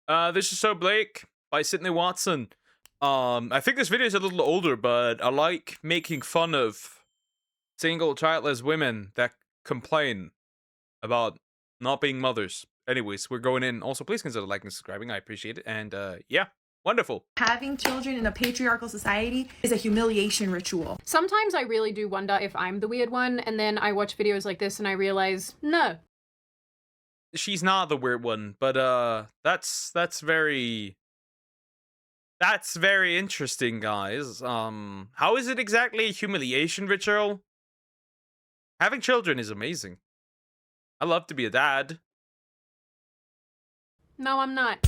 This is So Blake by Sydney Watson. I think this video is a little older, but I like making fun of single childless women that complain about not being mothers. Anyways, we're going in. Also, please consider liking and subscribing. I appreciate it. And yeah, wonderful. Having children in a patriarchal society is a humiliation ritual. Sometimes I really do wonder if I'm the weird one, and then I watch videos like this and I realize, no. She's not the weird one, but that's very interesting, guys. How is it exactly a humiliation ritual? Having children is amazing. I love to be a dad. No, I'm not.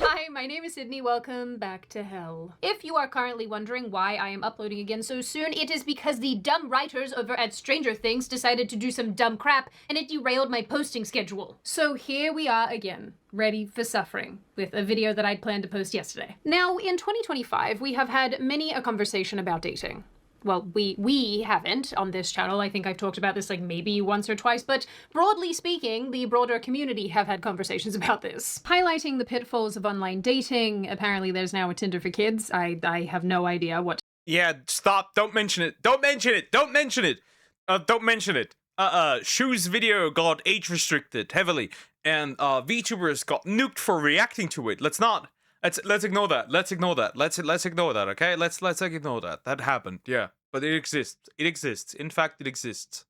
Hi, my name is Sydney. Welcome back to hell. If you are currently wondering why I am uploading again so soon, it is because the dumb writers over at Stranger Things decided to do some dumb crap and it derailed my posting schedule. So here we are again, ready for suffering, with a video that I'd planned to post yesterday. Now, in 2025, we have had many a conversation about dating. Well, we haven't on this channel. I think I've talked about this like maybe once or twice, but broadly speaking, the broader community have had conversations about this. Highlighting the pitfalls of online dating. Apparently there's now a Tinder for kids. I have no idea what. Yeah, stop. Don't mention it. Don't mention it. Don't mention it. Don't mention it. Shu's video got age restricted heavily, and VTubers got nuked for reacting to it. Let's ignore that. Let's ignore that. Let's ignore that. Okay. Let's ignore that. That happened. Yeah, but it exists. It exists. In fact, it exists.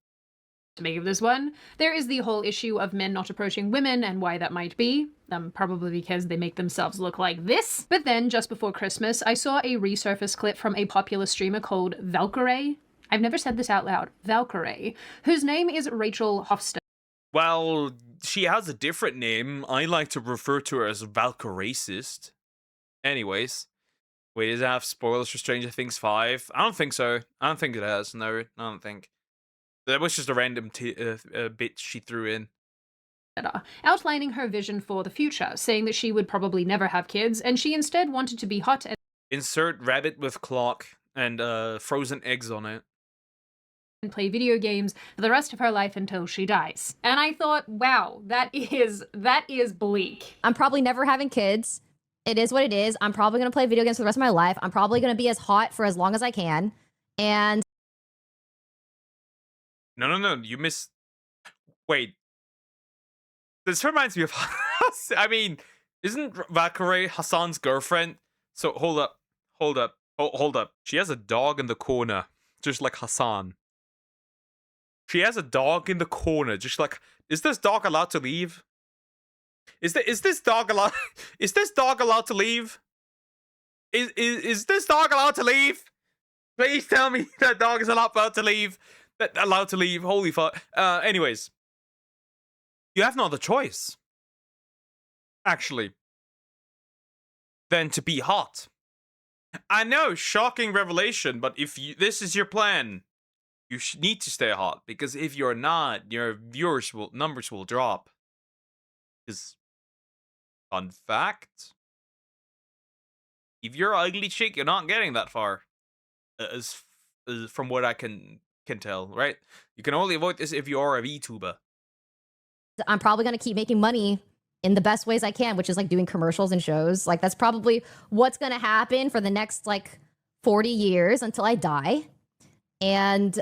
To make of this one. There is the whole issue of men not approaching women and why that might be. Probably because they make themselves look like this. But then, just before Christmas, I saw a resurface clip from a popular streamer called Valkyrae. I've never said this out loud. Valkyrae, whose name is Rachel Hofstad. Well, she has a different name. I like to refer to her as Valkyracist. Anyways, wait, does it have spoilers for Stranger Things 5? I don't think so. I don't think it has. No, I don't think. That was just a random bit she threw in. Outlining her vision for the future, saying that she would probably never have kids, and she instead wanted to be hot and insert rabbit with clock and frozen eggs on it. And play video games for the rest of her life until she dies. And I thought, wow, that is bleak. I'm probably never having kids. It is what it is. I'm probably going to play video games for the rest of my life. I'm probably going to be as hot for as long as I can. And No. You miss. Wait. This reminds me of. I mean, isn't Valkyrae Hassan's girlfriend? So hold up. She has a dog in the corner, just like Hassan. She has a dog in the corner, just like. Is this dog allowed to leave? Is this dog allowed? Is this dog allowed to leave? Is this dog allowed to leave? Please tell me that dog is allowed to leave. Allowed to leave. Holy fuck. Anyways, you have no other choice, actually, than to be hot. I know, shocking revelation, but if this is your plan, you need to stay hot, because if you're not, your numbers will drop. Because, fun fact, if you're an ugly chick, you're not getting that far, as from what I can tell, right? You can only avoid this if you are a VTuber. I'm probably going to keep making money in the best ways I can, which is like doing commercials and shows. Like that's probably what's going to happen for the next like 40 years until I die. And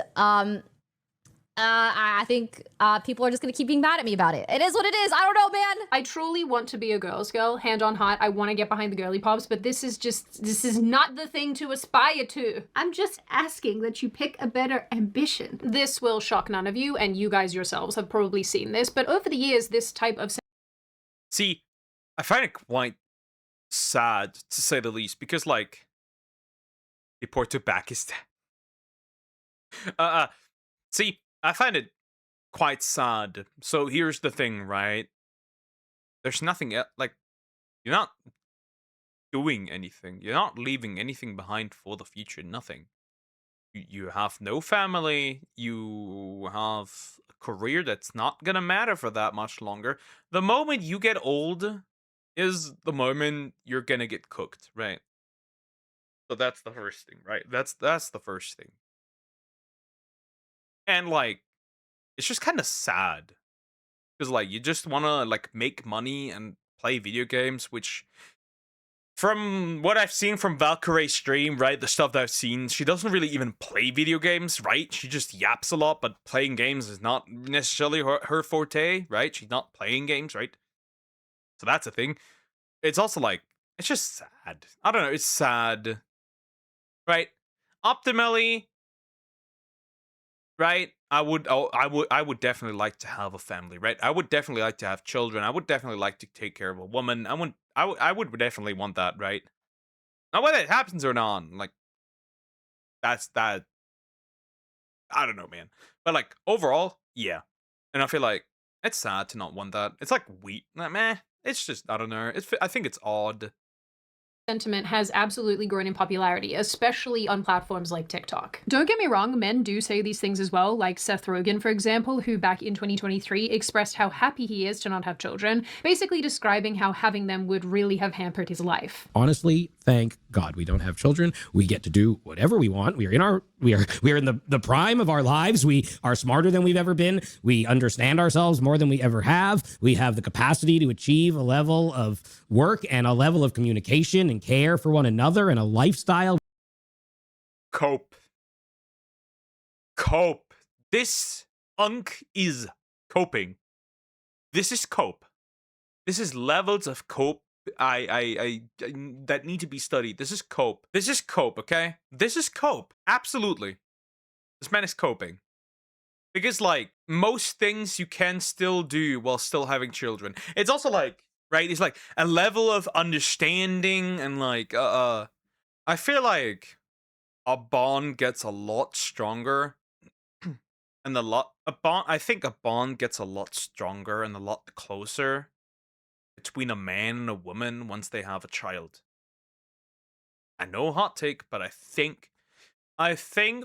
I think people are just going to keep being mad at me about it. It is what it is. I don't know, man. I truly want to be a girl's girl, hand on heart. I want to get behind the girly pops, but this is not the thing to aspire to. I'm just asking that you pick a better ambition. This will shock none of you, and you guys yourselves have probably seen this, but over the years, this type of... See, I find it quite sad, to say the least, because, like, deport to Pakistan. See, I find it quite sad. So here's the thing, right? There's nothing else, like, you're not doing anything. You're not leaving anything behind for the future. Nothing. You have no family. You have a career that's not gonna matter for that much longer. The moment you get old is the moment you're gonna get cooked, right? So that's the first thing, right? That's the first thing. And like, it's just kind of sad because like you just want to like make money and play video games, which from what I've seen from Valkyrie's stream, right, the stuff that I've seen, she doesn't really even play video games, right? She just yaps a lot, but playing games is not necessarily her forte, right? She's not playing games, right? So that's a thing. It's also like, it's just sad. I don't know, it's sad, right? Optimally, right? I would definitely like to have a family, right? I would definitely like to have children. I would definitely like to take care of a woman. I would definitely want that, right? Now whether it happens or not, like that's that. I don't know, man. But like overall, yeah. And I feel like it's sad to not want that. It's like like, meh. It's just I don't know. I think it's odd. Sentiment has absolutely grown in popularity, especially on platforms like TikTok. Don't get me wrong, men do say these things as well, like Seth Rogen, for example, who back in 2023 expressed how happy he is to not have children, basically describing how having them would really have hampered his life. Honestly, thank God we don't have children. We get to do whatever we want. We are in the prime of our lives. We are smarter than we've ever been. We understand ourselves more than we ever have. We have the capacity to achieve a level of work and a level of communication and care for one another and a lifestyle. Cope. This unk is coping. This is cope. This is levels of cope I that need to be studied. This is cope. This is cope, okay? This is cope. Absolutely. This man is coping. Because like most things you can still do while still having children. It's also like, right? It's like a level of understanding and like I feel like a bond gets a lot stronger and I think a bond gets a lot stronger and a lot closer between a man and a woman once they have a child. I know, hot take, but I think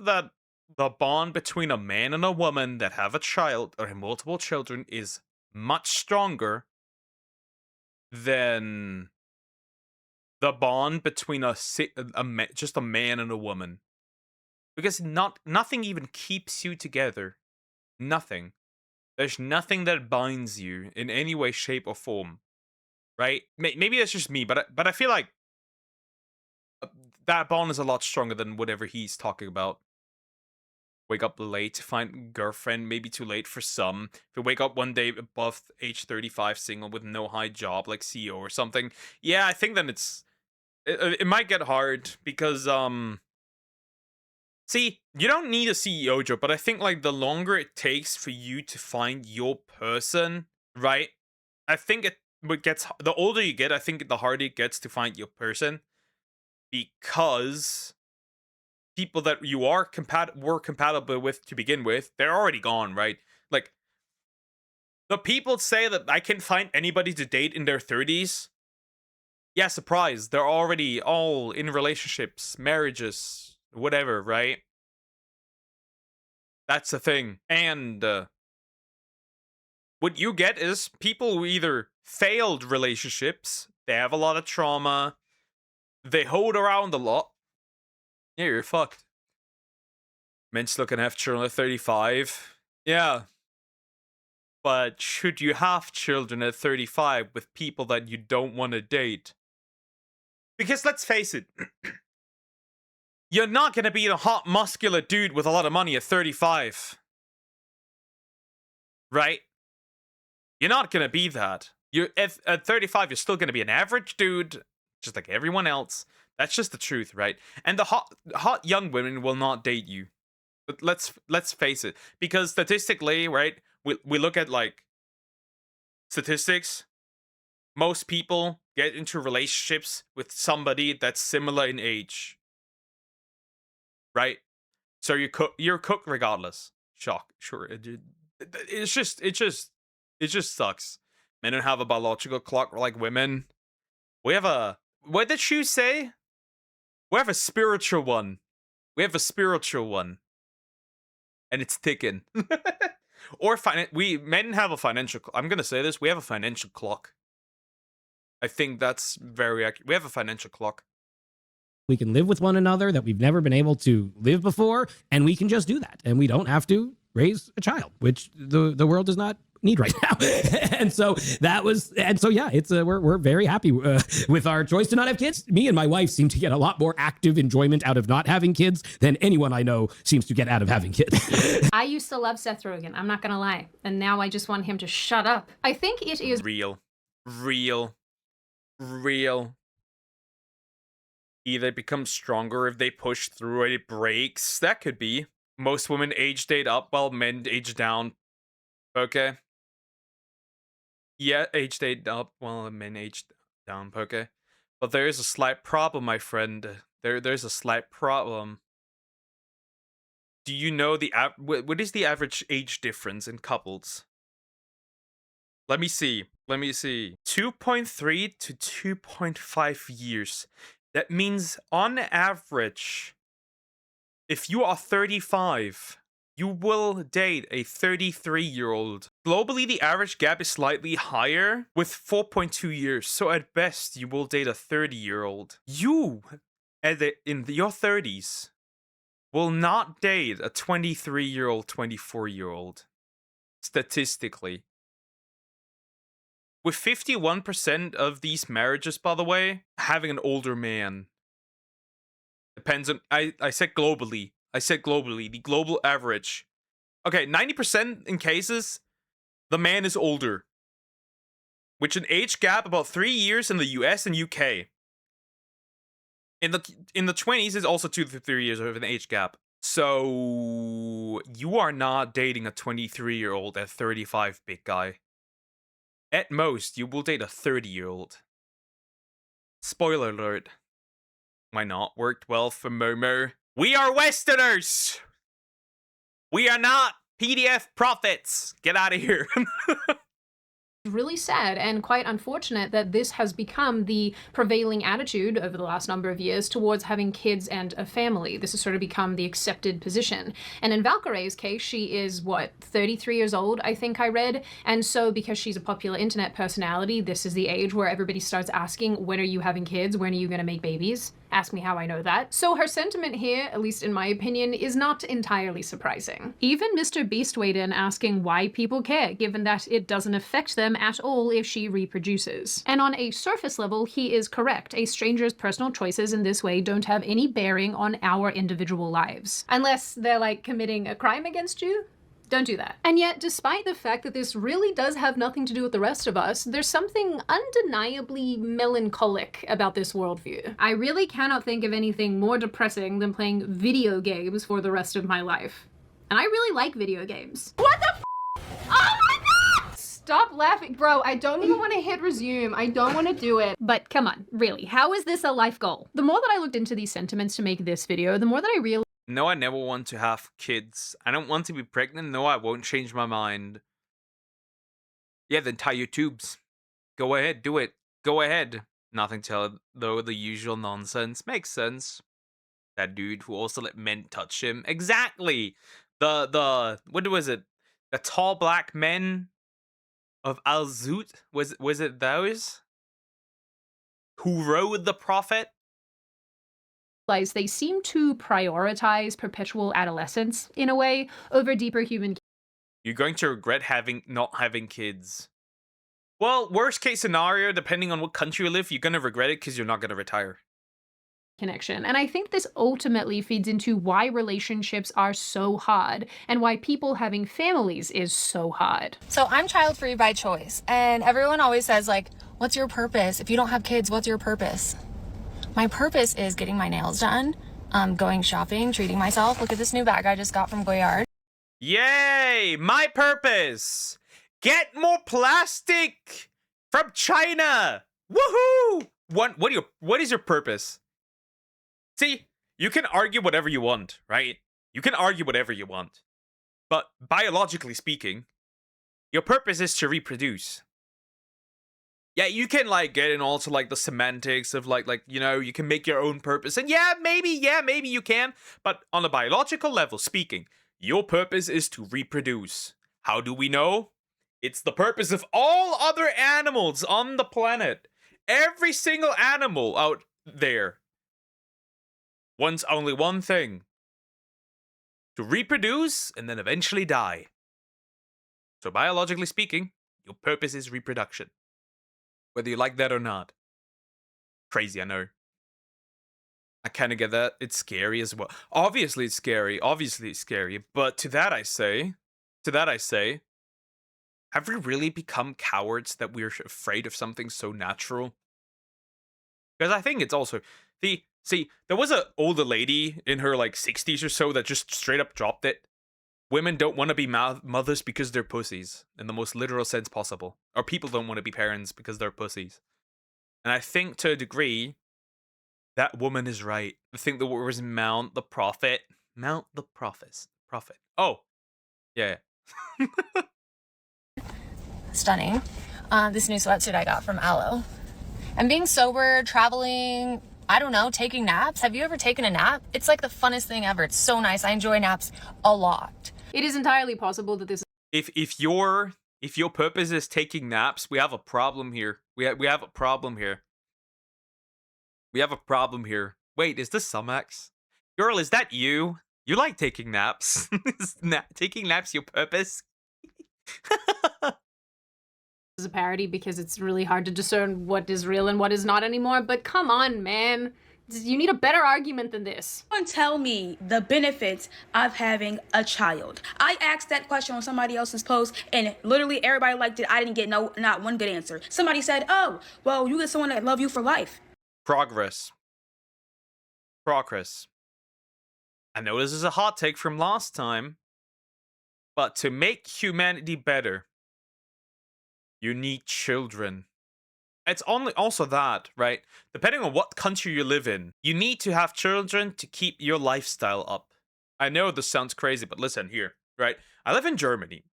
that the bond between a man and a woman that have a child or multiple children is much stronger than the bond between just a man and a woman, because nothing even keeps you together. Nothing. There's nothing that binds you in any way, shape, or form. Right? Maybe that's just me, but I feel like that bond is a lot stronger than whatever he's talking about. Wake up late to find girlfriend, maybe too late for some. If you wake up one day above age 35, single with no high job, like CEO or something, yeah, I think then it might get hard because see, you don't need a CEO job, but I think like the longer it takes for you to find your person, right? I think the older you get, I think the harder it gets to find your person, because people that you were compatible with to begin with, they're already gone, right? Like the people say that I can find anybody to date in their 30s. Yeah, surprise, they're already all in relationships, marriages, whatever, right? That's the thing. And what you get is people who either failed relationships, they have a lot of trauma, they hold around a lot. Yeah, you're fucked. Men still can have children at 35. Yeah. But should you have children at 35 with people that you don't want to date? Because let's face it, you're not going to be a hot, muscular dude with a lot of money at 35. Right? You're not going to be that. At 35, you're still going to be an average dude, just like everyone else. That's just the truth, right? And the hot young women will not date you. But let's face it, because statistically, right? We look at like statistics. Most people get into relationships with somebody that's similar in age, right? So you're cooked regardless. Sure. It just sucks. Men don't have a biological clock like women. We have a, what did you say? We have a spiritual one. We have a spiritual one. And it's ticking. Or men have a financial, I'm going to say this, we have a financial clock. I think that's very accurate. We have a financial clock. We can live with one another that we've never been able to live before, and we can just do that. And we don't have to raise a child, which the world does not need right now. And so yeah, it's we're very happy with our choice to not have kids. Me and my wife seem to get a lot more active enjoyment out of not having kids than anyone I know seems to get out of having kids. I used to love Seth Rogen, I'm not gonna lie, and now I just want him to shut up. I think it is Real. Either become stronger if they push through it breaks. That could be. Most women age date up while men age down. Okay. Yeah, age date up while men age down. Okay. But there is a slight problem, my friend. There's a slight problem. Do you know what is the average age difference in couples? Let me see. 2.3 to 2.5 years. That means on average, if you are 35, you will date a 33-year-old. Globally, the average gap is slightly higher with 4.2 years. So at best, you will date a 30-year-old. You, in your 30s, will not date a 23-year-old, 24-year-old. Statistically. With 51% of these marriages, by the way, having an older man. Depends on, I said globally. The global average. Okay, 90% in cases, the man is older. Which an age gap about 3 years in the US and UK. In the 20s is also 2 to 3 years of an age gap. So you are not dating a 23-year-old at 35, big guy. At most, you will date a 30-year-old. Spoiler alert. Why not? Worked well for Momo. We are Westerners! We are not PDF prophets! Get out of here. really sad and quite unfortunate that this has become the prevailing attitude over the last number of years towards having kids and a family. This has sort of become the accepted position. And in Valkyrie's case, she is, 33 years old, I think I read. And so because she's a popular internet personality, this is the age where everybody starts asking, when are you having kids? When are you going to make babies? Ask me how I know that. So her sentiment here, at least in my opinion, is not entirely surprising. Even Mr. Beast weighed in asking why people care, given that it doesn't affect them at all if she reproduces. And on a surface level, he is correct. A stranger's personal choices in this way don't have any bearing on our individual lives. Unless they're like committing a crime against you. Don't do that. And yet, despite the fact that this really does have nothing to do with the rest of us, there's something undeniably melancholic about this worldview. I really cannot think of anything more depressing than playing video games for the rest of my life. And I really like video games. What the f? Oh my god! Stop laughing. Bro, I don't even want to hit resume. I don't want to do it. But come on, really, how is this a life goal? The more that I looked into these sentiments to make this video, the more that I realized No, I never want to have kids. I don't want to be pregnant. No, I won't change my mind. Yeah, then tie your tubes. Go ahead, do it. Go ahead. Nothing to it, though, the usual nonsense. Makes sense. That dude who also let men touch him. Exactly! The what was it? The tall black men of Al-Zut? Was it those? Who rode the prophet? they seem to prioritize perpetual adolescence, in a way, over deeper human You're going to regret not having kids. Well, worst case scenario, depending on what country you live, you're going to regret it because you're not going to retire. connection. And I think this ultimately feeds into why relationships are so hard and why people having families is so hard. So I'm child free by choice, and everyone always says, like, what's your purpose? If you don't have kids, what's your purpose? My purpose is getting my nails done, going shopping, treating myself. Look at this new bag I just got from Goyard. Yay! My purpose! Get more plastic from China! Woohoo! What is your purpose? See, you can argue whatever you want, right? You can argue whatever you want. But biologically speaking, your purpose is to reproduce. Yeah, you can like get in also like the semantics of like you know, you can make your own purpose. And yeah, maybe you can. But on a biological level speaking, your purpose is to reproduce. How do we know? It's the purpose of all other animals on the planet. Every single animal out there wants only one thing. To reproduce and then eventually die. So biologically speaking, your purpose is reproduction. Whether you like that or not. Crazy, I know. I kind of get that. It's scary as well. Obviously it's scary. Obviously it's scary. But to that I say, have we really become cowards that we're afraid of something so natural? Because I think it's also see, there was a older lady in her like 60s or so that just straight up dropped it. Women don't want to be mothers because they're pussies in the most literal sense possible. Or people don't want to be parents because they're pussies. And I think to a degree, that woman is right. I think the word was Mount the Prophet. Mount the Prophets. Prophet. Oh. Yeah. Stunning. This new sweatsuit I got from Aloe. And being sober, traveling, I don't know, taking naps. Have you ever taken a nap? It's like the funnest thing ever. It's so nice. I enjoy naps a lot. It is entirely possible that this If your purpose is taking naps, we have a problem here. We have a problem here. We have a problem here. Wait, is this Sumax? Girl, is that you? You like taking naps? Is taking naps your purpose? is a parody because it's really hard to discern what is real and what is not anymore, but come on, man. You need a better argument than this. Someone tell me the benefits of having a child. I asked that question on somebody else's post, and literally everybody liked it. I didn't get not one good answer. Somebody said, "Oh, well, you get someone that love you for life." Progress. I know this is a hot take from last time, but to make humanity better, you need children. It's only also that, right? Depending on what country you live in, you need to have children to keep your lifestyle up. I know this sounds crazy, but listen here, right? I live in Germany.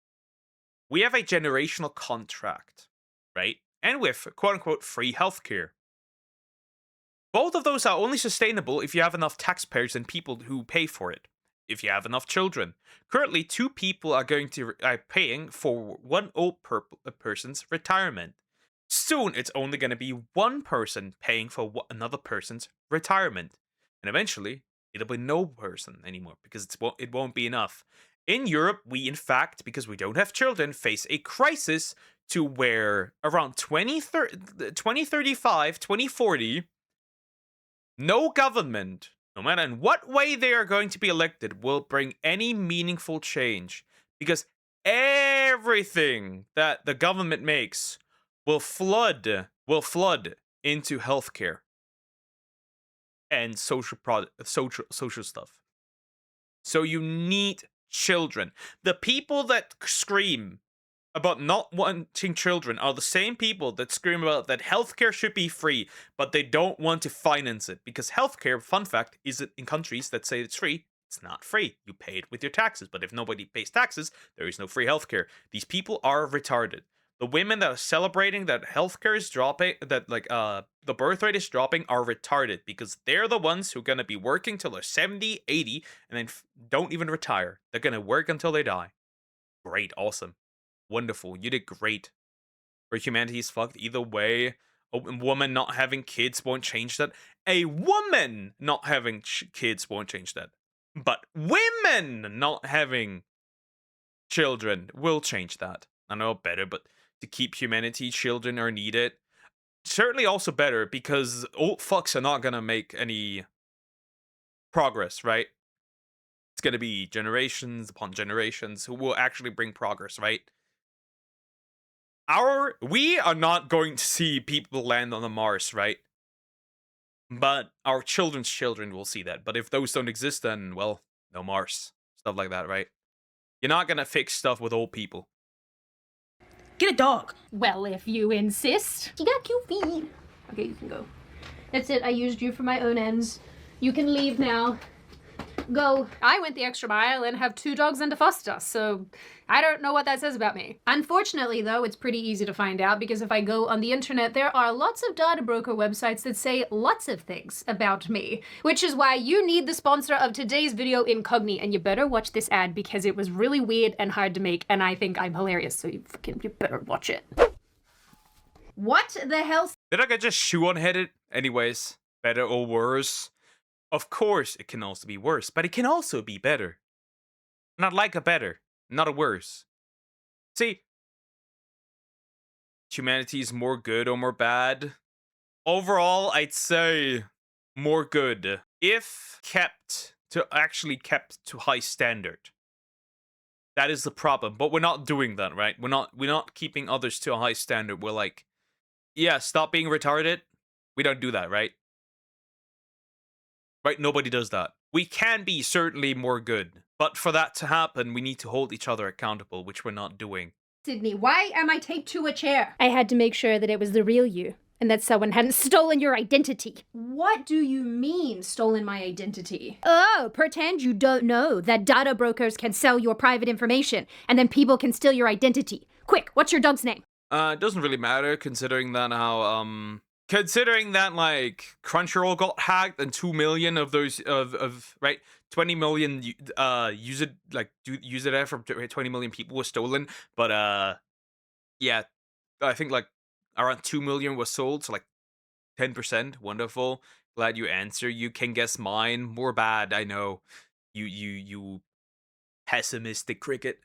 We have a generational contract, right? And with quote unquote free healthcare. Both of those are only sustainable if you have enough taxpayers and people who pay for it. If you have enough children. Currently, 2 people are paying for one old person's retirement. Soon, it's only going to be 1 person paying for another person's retirement. And eventually, it'll be no person anymore because it won't be enough. In Europe, we in fact, because we don't have children, face a crisis to where around 2035, 2040, no government, no matter in what way they are going to be elected, will bring any meaningful change. Because everything that the government makes will flood into healthcare and social stuff. So you need children. The people that scream about not wanting children are the same people that scream about that healthcare should be free, but they don't want to finance it. Because healthcare, fun fact, is in countries that say it's free, it's not free. You pay it with your taxes. But if nobody pays taxes, there is no free healthcare. These people are retarded. The women that are celebrating that healthcare is dropping, that the birth rate is dropping, are retarded because they're the ones who are going to be working till they're 70, 80, and then don't even retire. They're going to work until they die. Great, awesome. Wonderful. You did great. Where humanity is fucked either way. A woman not having kids won't change that. A woman not having kids won't change that. But women not having children will change that. I know better, but to keep humanity, children are needed. Certainly also better because old fucks are not gonna make any progress, right? It's gonna be generations upon generations who will actually bring progress, right? We are not going to see people land on the Mars, right? But our children's children will see that. But if those don't exist, then, well, no Mars. Stuff like that, right? You're not gonna fix stuff with old people. Get a dog. Well, if you insist. You got cute feet. Okay, you can go. That's it. I used you for my own ends. You can leave now. Go. I went the extra mile and have 2 dogs and a foster, so I don't know what that says about me. Unfortunately, though, it's pretty easy to find out because if I go on the internet, there are lots of data broker websites that say lots of things about me, which is why you need the sponsor of today's video, Incogni, and you better watch this ad because it was really weird and hard to make, and I think I'm hilarious, so you better watch it. What the hell? Did I get just shoe-on-headed? Anyways, better or worse? Of course, it can also be worse, but it can also be better. Not like a better, not a worse. See, humanity is more good or more bad. Overall, I'd say more good if kept to high standard. That is the problem, but we're not doing that, right? We're not keeping others to a high standard. We're like, yeah, stop being retarded. We don't do that, right? Right? Nobody does that. We can be certainly more good, but for that to happen, we need to hold each other accountable, which we're not doing. Sydney, why am I taped to a chair? I had to make sure that it was the real you and that someone hadn't stolen your identity. What do you mean, stolen my identity? Oh, pretend you don't know that data brokers can sell your private information and then people can steal your identity. Quick, what's your dog's name? It doesn't really matter considering that like Crunchyroll got hacked and 2 million of those right 20 million user data from 20 million people was stolen, but yeah, I think like around 2 million was sold, so like 10%. Wonderful. Glad you answer. You can guess mine. More bad, I know. You pessimistic cricket.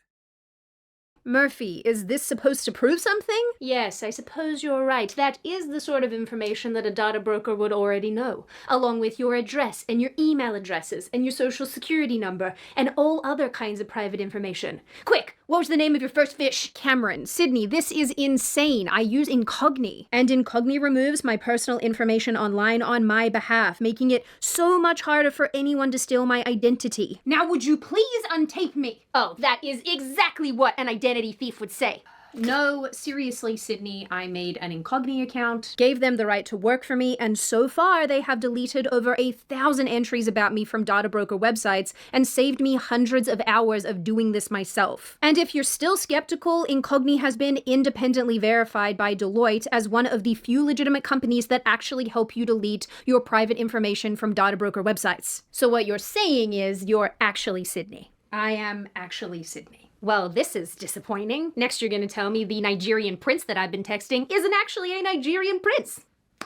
Murphy, is this supposed to prove something? Yes, I suppose you're right. That is the sort of information that a data broker would already know, along with your address and your email addresses and your social security number and all other kinds of private information. Quick, what was the name of your first fish? Cameron. Sydney, this is insane. I use Incogni, and Incogni removes my personal information online on my behalf, making it so much harder for anyone to steal my identity. Now would you please untape me? Oh, that is exactly what an identity thief would say. No, seriously, Sydney, I made an Incogni account, gave them the right to work for me, and so far they have deleted over 1,000 entries about me from data broker websites and saved me hundreds of hours of doing this myself. And if you're still skeptical, Incogni has been independently verified by Deloitte as one of the few legitimate companies that actually help you delete your private information from data broker websites. So what you're saying is you're actually Sydney. I am actually Sydney. Well, this is disappointing. Next you're gonna tell me the Nigerian prince that I've been texting isn't actually a Nigerian prince.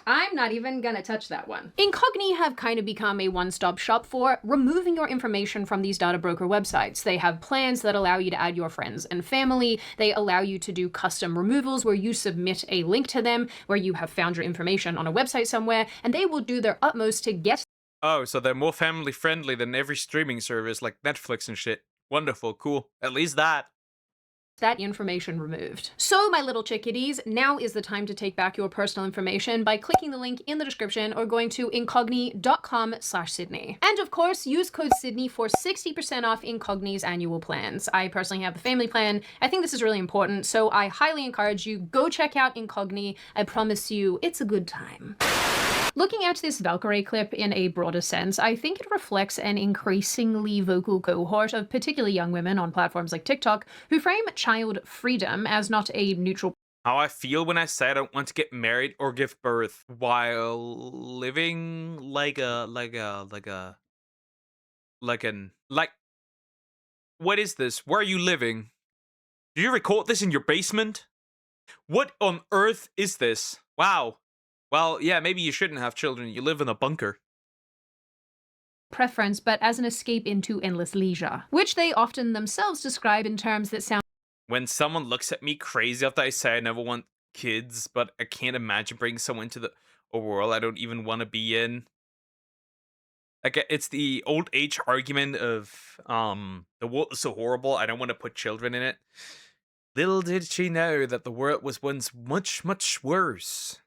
I'm not even gonna touch that one. Incogni have kind of become a one-stop shop for removing your information from these data broker websites. They have plans that allow you to add your friends and family. They allow you to do custom removals where you submit a link to them, where you have found your information on a website somewhere, and they will do their utmost to get. Oh, so they're more family friendly than every streaming service like Netflix and shit. Wonderful, cool. At least that information removed. So, my little chickadees, now is the time to take back your personal information by clicking the link in the description or going to incogni.com/Sydney. And of course, use code Sydney for 60% off Incogni's annual plans. I personally have the family plan. I think this is really important, so I highly encourage you, go check out Incogni. I promise you, it's a good time. Looking at this Valkyrie clip in a broader sense, I think it reflects an increasingly vocal cohort of particularly young women on platforms like TikTok who frame child freedom as not a neutral. How I feel when I say I don't want to get married or give birth while living like what is this? Where are you living? Do you record this in your basement? What on earth is this? Wow. Well, yeah, maybe you shouldn't have children. You live in a bunker. Preference, but as an escape into endless leisure, which they often themselves describe in terms that sound. When someone looks at me crazy after I say I never want kids, but I can't imagine bringing someone into a world I don't even want to be in. Like, it's the old age argument of the world is so horrible, I don't want to put children in it. Little did she know that the world was once much, much worse.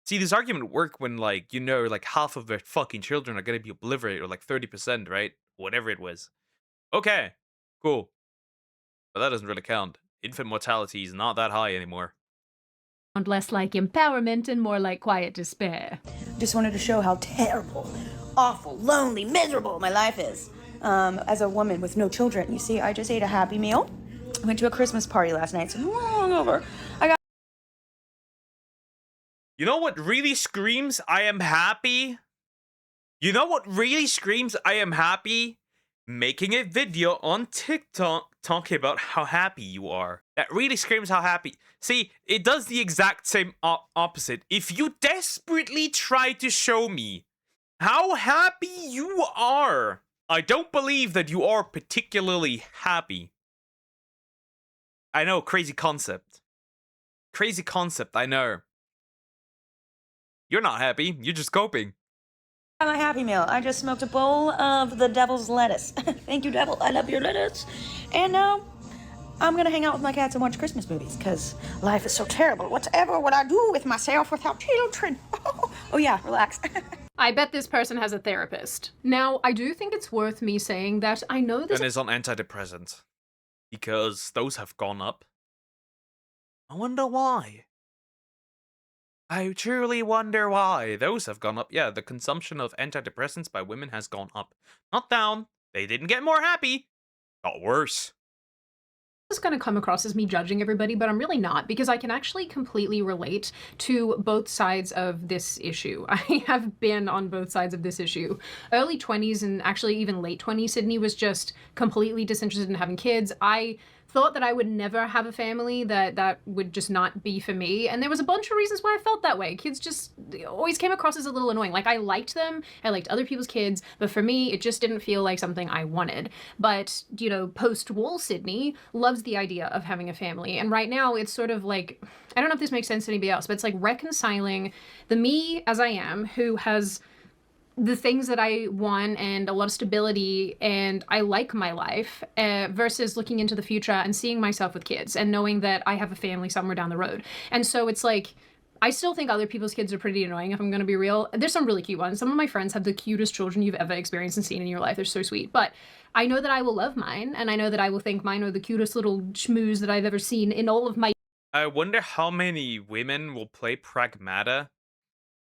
See, this argument would work when, like, you know, like half of their fucking children are gonna be obliterated, or like 30%, right? Whatever it was. Okay, cool. But that doesn't really count. Infant mortality is not that high anymore. Less like empowerment and more like quiet despair. Just wanted to show how terrible, awful, lonely, miserable my life is. As a woman with no children, you see, I just ate a Happy Meal. Went to a Christmas party last night, so I'm hungover. You know what really screams I am happy? You know what really screams I am happy? Making a video on TikTok talking about how happy you are. That really screams how happy. See, it does the exact same opposite. If you desperately try to show me how happy you are, I don't believe that you are particularly happy. I know, crazy concept. Crazy concept, I know. You're not happy, you're just coping. My Happy Meal. I just smoked a bowl of the devil's lettuce. Thank you, devil. I love your lettuce. And now I'm gonna hang out with my cats and watch Christmas movies because life is so terrible. Whatever would I do with myself without children? Oh yeah, relax. I bet this person has a therapist. Now, I do think it's worth me saying that I know this And is on antidepressants. Because those have gone up. I wonder why. I truly wonder why. Those have gone up. Yeah, the consumption of antidepressants by women has gone up. Not down. They didn't get more happy. Got worse. is going to come across as me judging everybody, but I'm really not, because I can actually completely relate to both sides of this issue. I have been on both sides of this issue. Early 20s and actually even late 20s, Sydney was just completely disinterested in having kids. I thought that I would never have a family, that would just not be for me. And there was a bunch of reasons why I felt that way. Kids just always came across as a little annoying. Like, I liked them, I liked other people's kids, but for me, it just didn't feel like something I wanted. But, you know, post-Wall Sydney loves the idea of having a family. And right now, it's sort of like, I don't know if this makes sense to anybody else, but it's like reconciling the me as I am, who has the things that I want and a lot of stability and I like my life, versus looking into the future and seeing myself with kids and knowing that I have a family somewhere down the road. And so it's like, I still think other people's kids are pretty annoying, if I'm going to be real. There's some really cute ones. Some of my friends have the cutest children you've ever experienced and seen in your life. They're so sweet. But I know that I will love mine, and I know that I will think mine are the cutest little schmoos that I've ever seen in all of my I wonder how many women will play Pragmata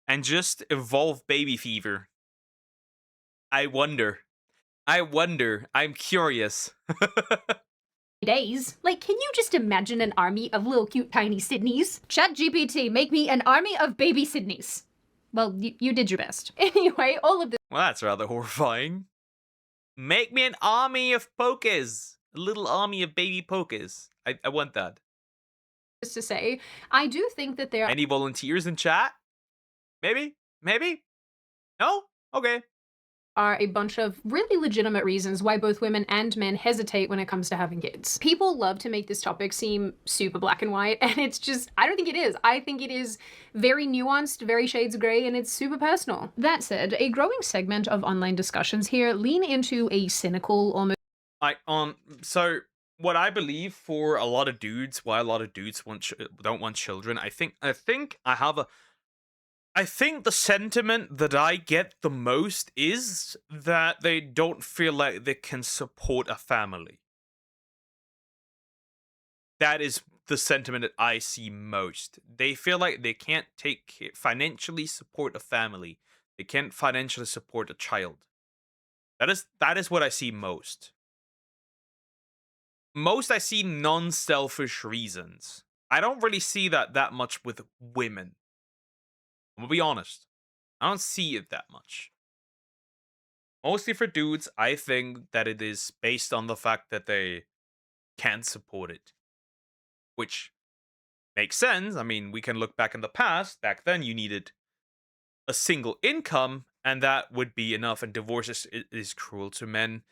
and just evolve baby fever. I wonder. I'm curious. days. Like, can you just imagine an army of little cute tiny Sydneys? ChatGPT, make me an army of baby Sydneys. Well, you did your best. Anyway, all of this Well, that's rather horrifying. Make me an army of pokers. A little army of baby pokers. I want that. to say, I do think that there Any volunteers in chat? Maybe? Maybe? No? Okay. are a bunch of really legitimate reasons why both women and men hesitate when it comes to having kids. People love to make this topic seem super black and white, and it's just, I don't think it is. I think it is very nuanced, very shades of gray, and it's super personal. That said, a growing segment of online discussions here lean into a cynical, almost So what I believe for a lot of dudes, why a lot of dudes don't want children, I think I think the sentiment that I get the most is that they don't feel like they can support a family. That is the sentiment that I see most. They feel like they can't financially support a family. They can't financially support a child. That is what I see most. Most I see non-selfish reasons. I don't really see that much with women. I'm gonna be honest. I don't see it that much. Mostly for dudes, I think that it is based on the fact that they can't support it. Which makes sense. I mean, we can look back in the past. Back then, you needed a single income, and that would be enough. And divorce is cruel to men.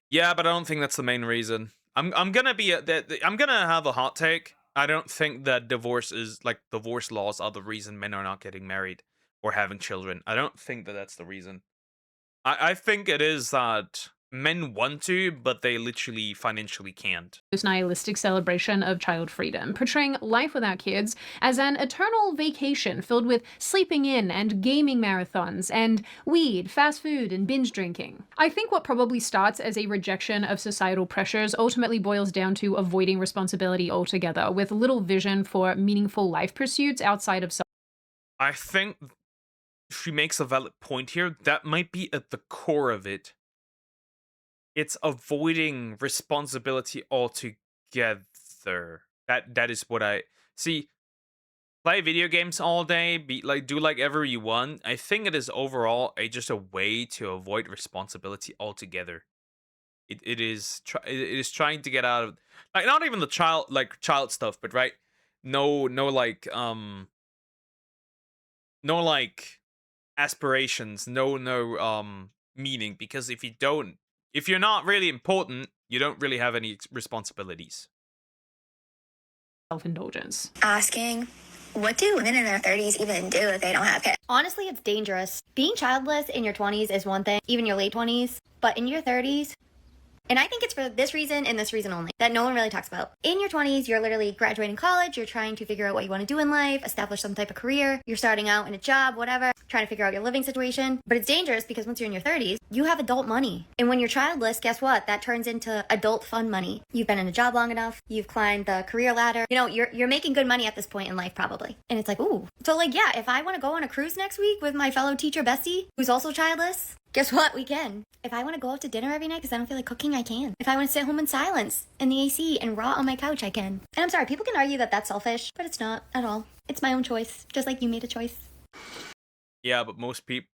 Yeah, but I don't think that's the main reason. I'm gonna have a hot take. I don't think that divorce laws are the reason men are not getting married or having children. I don't think that that's the reason. I think it is that men want to, but they literally financially can't. nihilistic celebration of child freedom, portraying life without kids as an eternal vacation filled with sleeping in and gaming marathons and weed, fast food, and binge drinking. I think what probably starts as a rejection of societal pressures ultimately boils down to avoiding responsibility altogether, with little vision for meaningful life pursuits outside of I think she makes a valid point here. That might be at the core of it. It's avoiding responsibility altogether. That is what I see. Play video games all day, do like ever you want. I think it is overall just a way to avoid responsibility altogether. It is trying to get out of, like, not even the child stuff, but right, no aspirations, no meaning, because if you're not really important, you don't really have any responsibilities. self-indulgence. Asking, what do women in their 30s even do if they don't have kids? Honestly, it's dangerous. Being childless in your 20s is one thing, even your late 20s, but in your 30s, and I think it's for this reason and this reason only that no one really talks about. In your 20s, you're literally graduating college, you're trying to figure out what you want to do in life, establish some type of career, you're starting out in a job, whatever, trying to figure out your living situation. But it's dangerous because once you're in your 30s, you have adult money. And when you're childless, guess what? That turns into adult fun money. You've been in a job long enough, you've climbed the career ladder. You know, you're making good money at this point in life probably. And it's like, ooh. So like, yeah, if I want to go on a cruise next week with my fellow teacher bestie, who's also childless, guess what? We can. If I want to go out to dinner every night because I don't feel like cooking, I can. If I want to sit home in silence in the AC and rot on my couch, I can. And I'm sorry, people can argue that that's selfish, but it's not at all. It's my own choice, just like you made a choice. Yeah, but most people,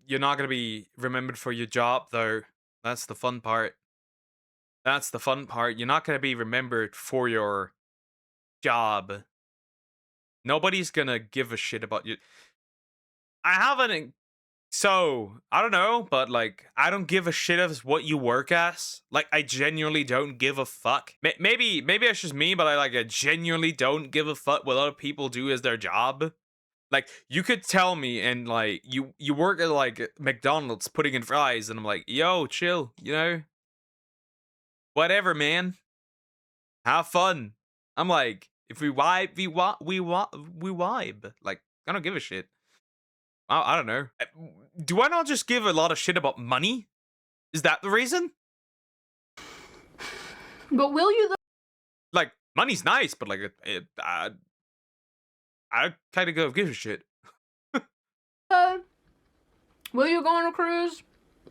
you're not going to be remembered for your job, though. That's the fun part. That's the fun part. You're not going to be remembered for your job. Nobody's going to give a shit about you. I haven't. So, I don't know, but like, I don't give a shit as what you work as. Like, I genuinely don't give a fuck. Maybe it's just me, but I genuinely don't give a fuck what other people do as their job. Like, you could tell me and like, you work at like McDonald's putting in fries, and I'm like, yo, chill, you know? Whatever, man. Have fun. I'm like, if we vibe, we vibe. Like, I don't give a shit. I don't know. Do I not just give a lot of shit about money? Is that the reason? But will you though? Like, money's nice, but like, I kind of give a shit. Will you go on a cruise?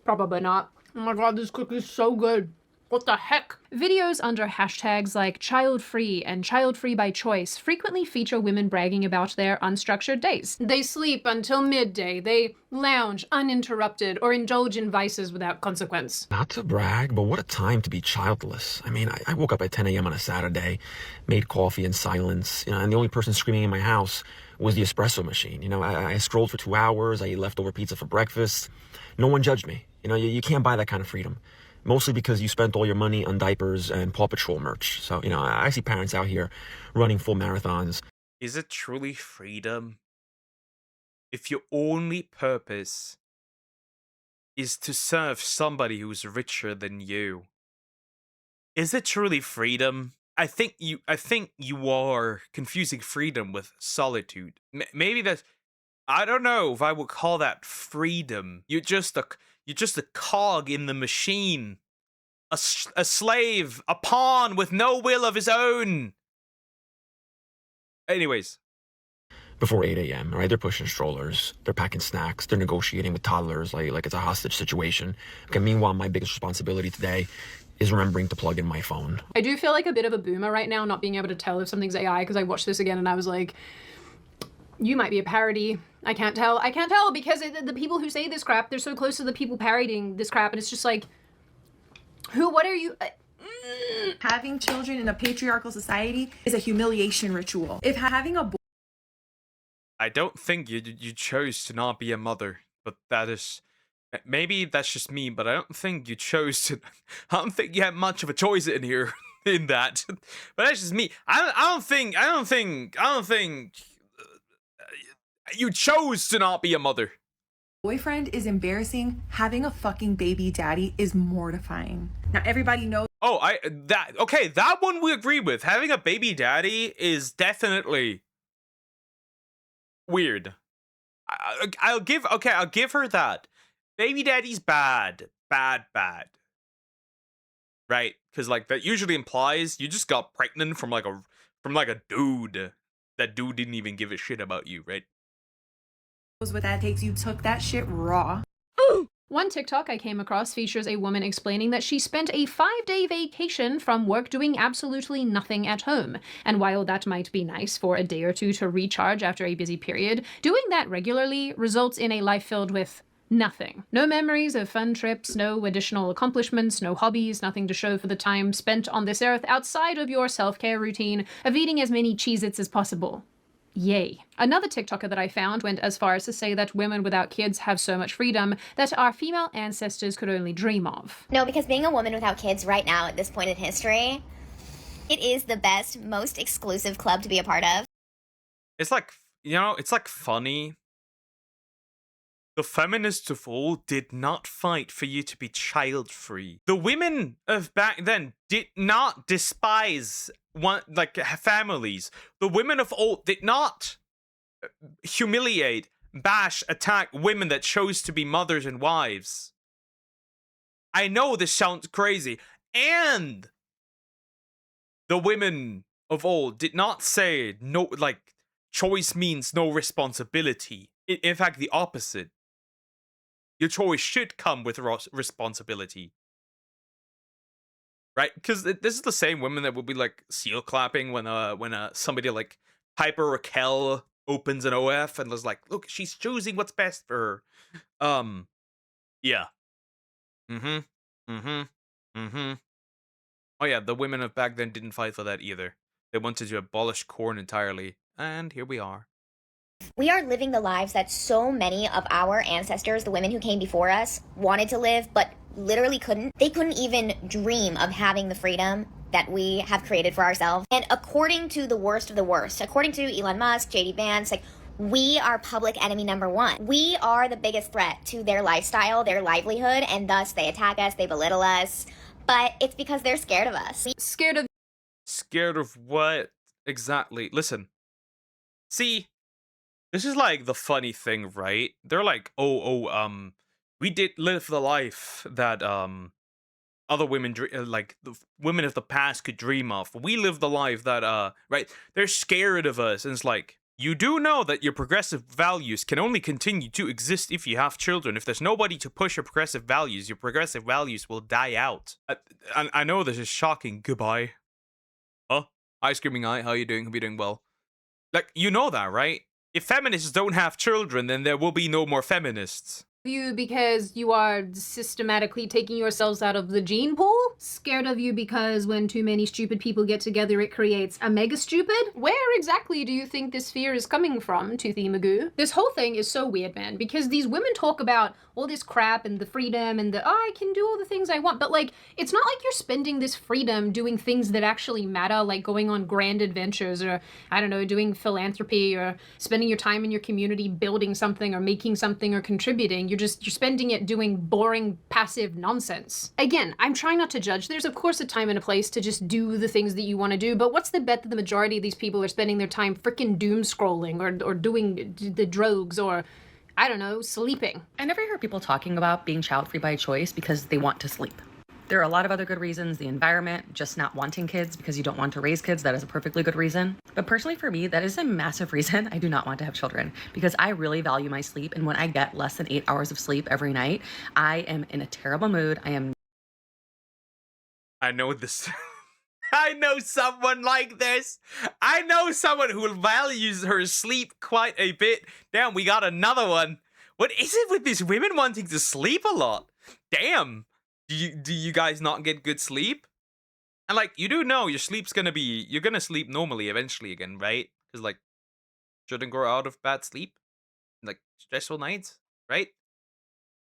Probably not. Oh my god, this cookie's so good. What the heck? Videos under hashtags like child-free and child-free by choice frequently feature women bragging about their unstructured days. They sleep until midday, they lounge uninterrupted, or indulge in vices without consequence. Not to brag, but what a time to be childless. I mean, I woke up at 10 a.m. on a Saturday, made coffee in silence, and the only person screaming in my house was the espresso machine. I scrolled for 2 hours, I ate leftover pizza for breakfast. No one judged me. You can't buy that kind of freedom. Mostly because you spent all your money on diapers and Paw Patrol merch. So, I see parents out here running full marathons. Is it truly freedom? If your only purpose is to serve somebody who's richer than you, is it truly freedom? I think you are confusing freedom with solitude. Maybe that's, I don't know if I would call that freedom. You're just a cog in the machine. A slave, a pawn with no will of his own. Anyways. Before 8 a.m., right? They're pushing strollers, they're packing snacks, they're negotiating with toddlers like it's a hostage situation. Okay, meanwhile, my biggest responsibility today is remembering to plug in my phone. I do feel like a bit of a boomer right now, not being able to tell if something's AI, because I watched this again and I was like, you might be a parody. I can't tell because the people who say this crap, they're so close to the people parodying this crap, and it's just like, what are you? Having children in a patriarchal society is a humiliation ritual. If having a boy, I don't think you chose to not be a mother, but that is, maybe that's just me, but I don't think you chose to. I don't think you had much of a choice in here in that. But that's just me. I don't think you chose to not be a mother. boyfriend is embarrassing. Having a fucking baby daddy is mortifying. Now everybody knows. Oh, that one we agree with. Having a baby daddy is definitely weird. I'll give her that. Baby daddy's bad. Right? Because like that usually implies you just got pregnant from like a dude. That dude didn't even give a shit about you, right? What that takes. You took that shit raw. One TikTok I came across features a woman explaining that she spent a 5-day vacation from work doing absolutely nothing at home. And while that might be nice for a day or two to recharge after a busy period, doing that regularly results in a life filled with nothing. No memories of fun trips, no additional accomplishments, no hobbies, nothing to show for the time spent on this earth outside of your self-care routine of eating as many Cheez-Its as possible. Yay. Another TikToker that I found went as far as to say that women without kids have so much freedom that our female ancestors could only dream of. No, because being a woman without kids right now at this point in history, It is the best, most exclusive club to be a part of. It's like, it's like funny. The feminists of old did not fight for you to be child-free. The women of back then did not despise families. The women of old did not humiliate, bash, attack women that chose to be mothers and wives. I know this sounds crazy. And the women of old did not say no, choice means no responsibility. In fact, the opposite. Your choice should come with responsibility. Right? Because this is the same women that would be like seal clapping when somebody like Piper Raquel opens an OF and was like, look, she's choosing what's best for her. Yeah. Oh yeah, the women of back then didn't fight for that either. They wanted to abolish corn entirely. And here we are. We are living the lives that so many of our ancestors, the women who came before us, wanted to live, but literally couldn't. They couldn't even dream of having the freedom that we have created for ourselves. And according to the worst of the worst, according to Elon Musk, JD Vance, we are public enemy number one. We are the biggest threat to their lifestyle, their livelihood, and thus they attack us, they belittle us. But it's because they're scared of us. Scared of what exactly? Listen. See, this is like the funny thing, right? They're like, we did live the life that other women, like the women of the past, could dream of. We live the life that right? They're scared of us, and it's like, you do know that your progressive values can only continue to exist if you have children. If there's nobody to push your progressive values will die out. I know this is shocking. Goodbye. Huh? Hi, Screaming Eye. How you doing? Hope you're doing well. Like, you know that, right? If feminists don't have children, then there will be no more feminists. You because you are systematically taking yourselves out of the gene pool? Scared of you because when too many stupid people get together, it creates a mega stupid? Where exactly do you think this fear is coming from, Toothy Magoo? This whole thing is so weird, man, because these women talk about all this crap and the freedom and I can do all the things I want, but it's not like you're spending this freedom doing things that actually matter, like going on grand adventures or, I don't know, doing philanthropy or spending your time in your community building something or making something or contributing. You're spending it doing boring, passive nonsense. Again, I'm trying not to judge. There's of course a time and a place to just do the things that you want to do, but what's the bet that the majority of these people are spending their time freaking doom scrolling or doing the drugs or, I don't know, sleeping? I never hear people talking about being child-free by choice because they want to sleep. There are a lot of other good reasons, the environment, just not wanting kids because you don't want to raise kids. That is a perfectly good reason. But personally for me, that is a massive reason I do not want to have children because I really value my sleep. And when I get less than 8 hours of sleep every night, I am in a terrible mood. I know this. I know someone like this. I know someone who values her sleep quite a bit. Damn, we got another one. What is it with these women wanting to sleep a lot? Damn. Do you guys not get good sleep? And you do know your sleep's you're gonna sleep normally eventually again, right? Because shouldn't grow out of bad sleep, stressful nights, right?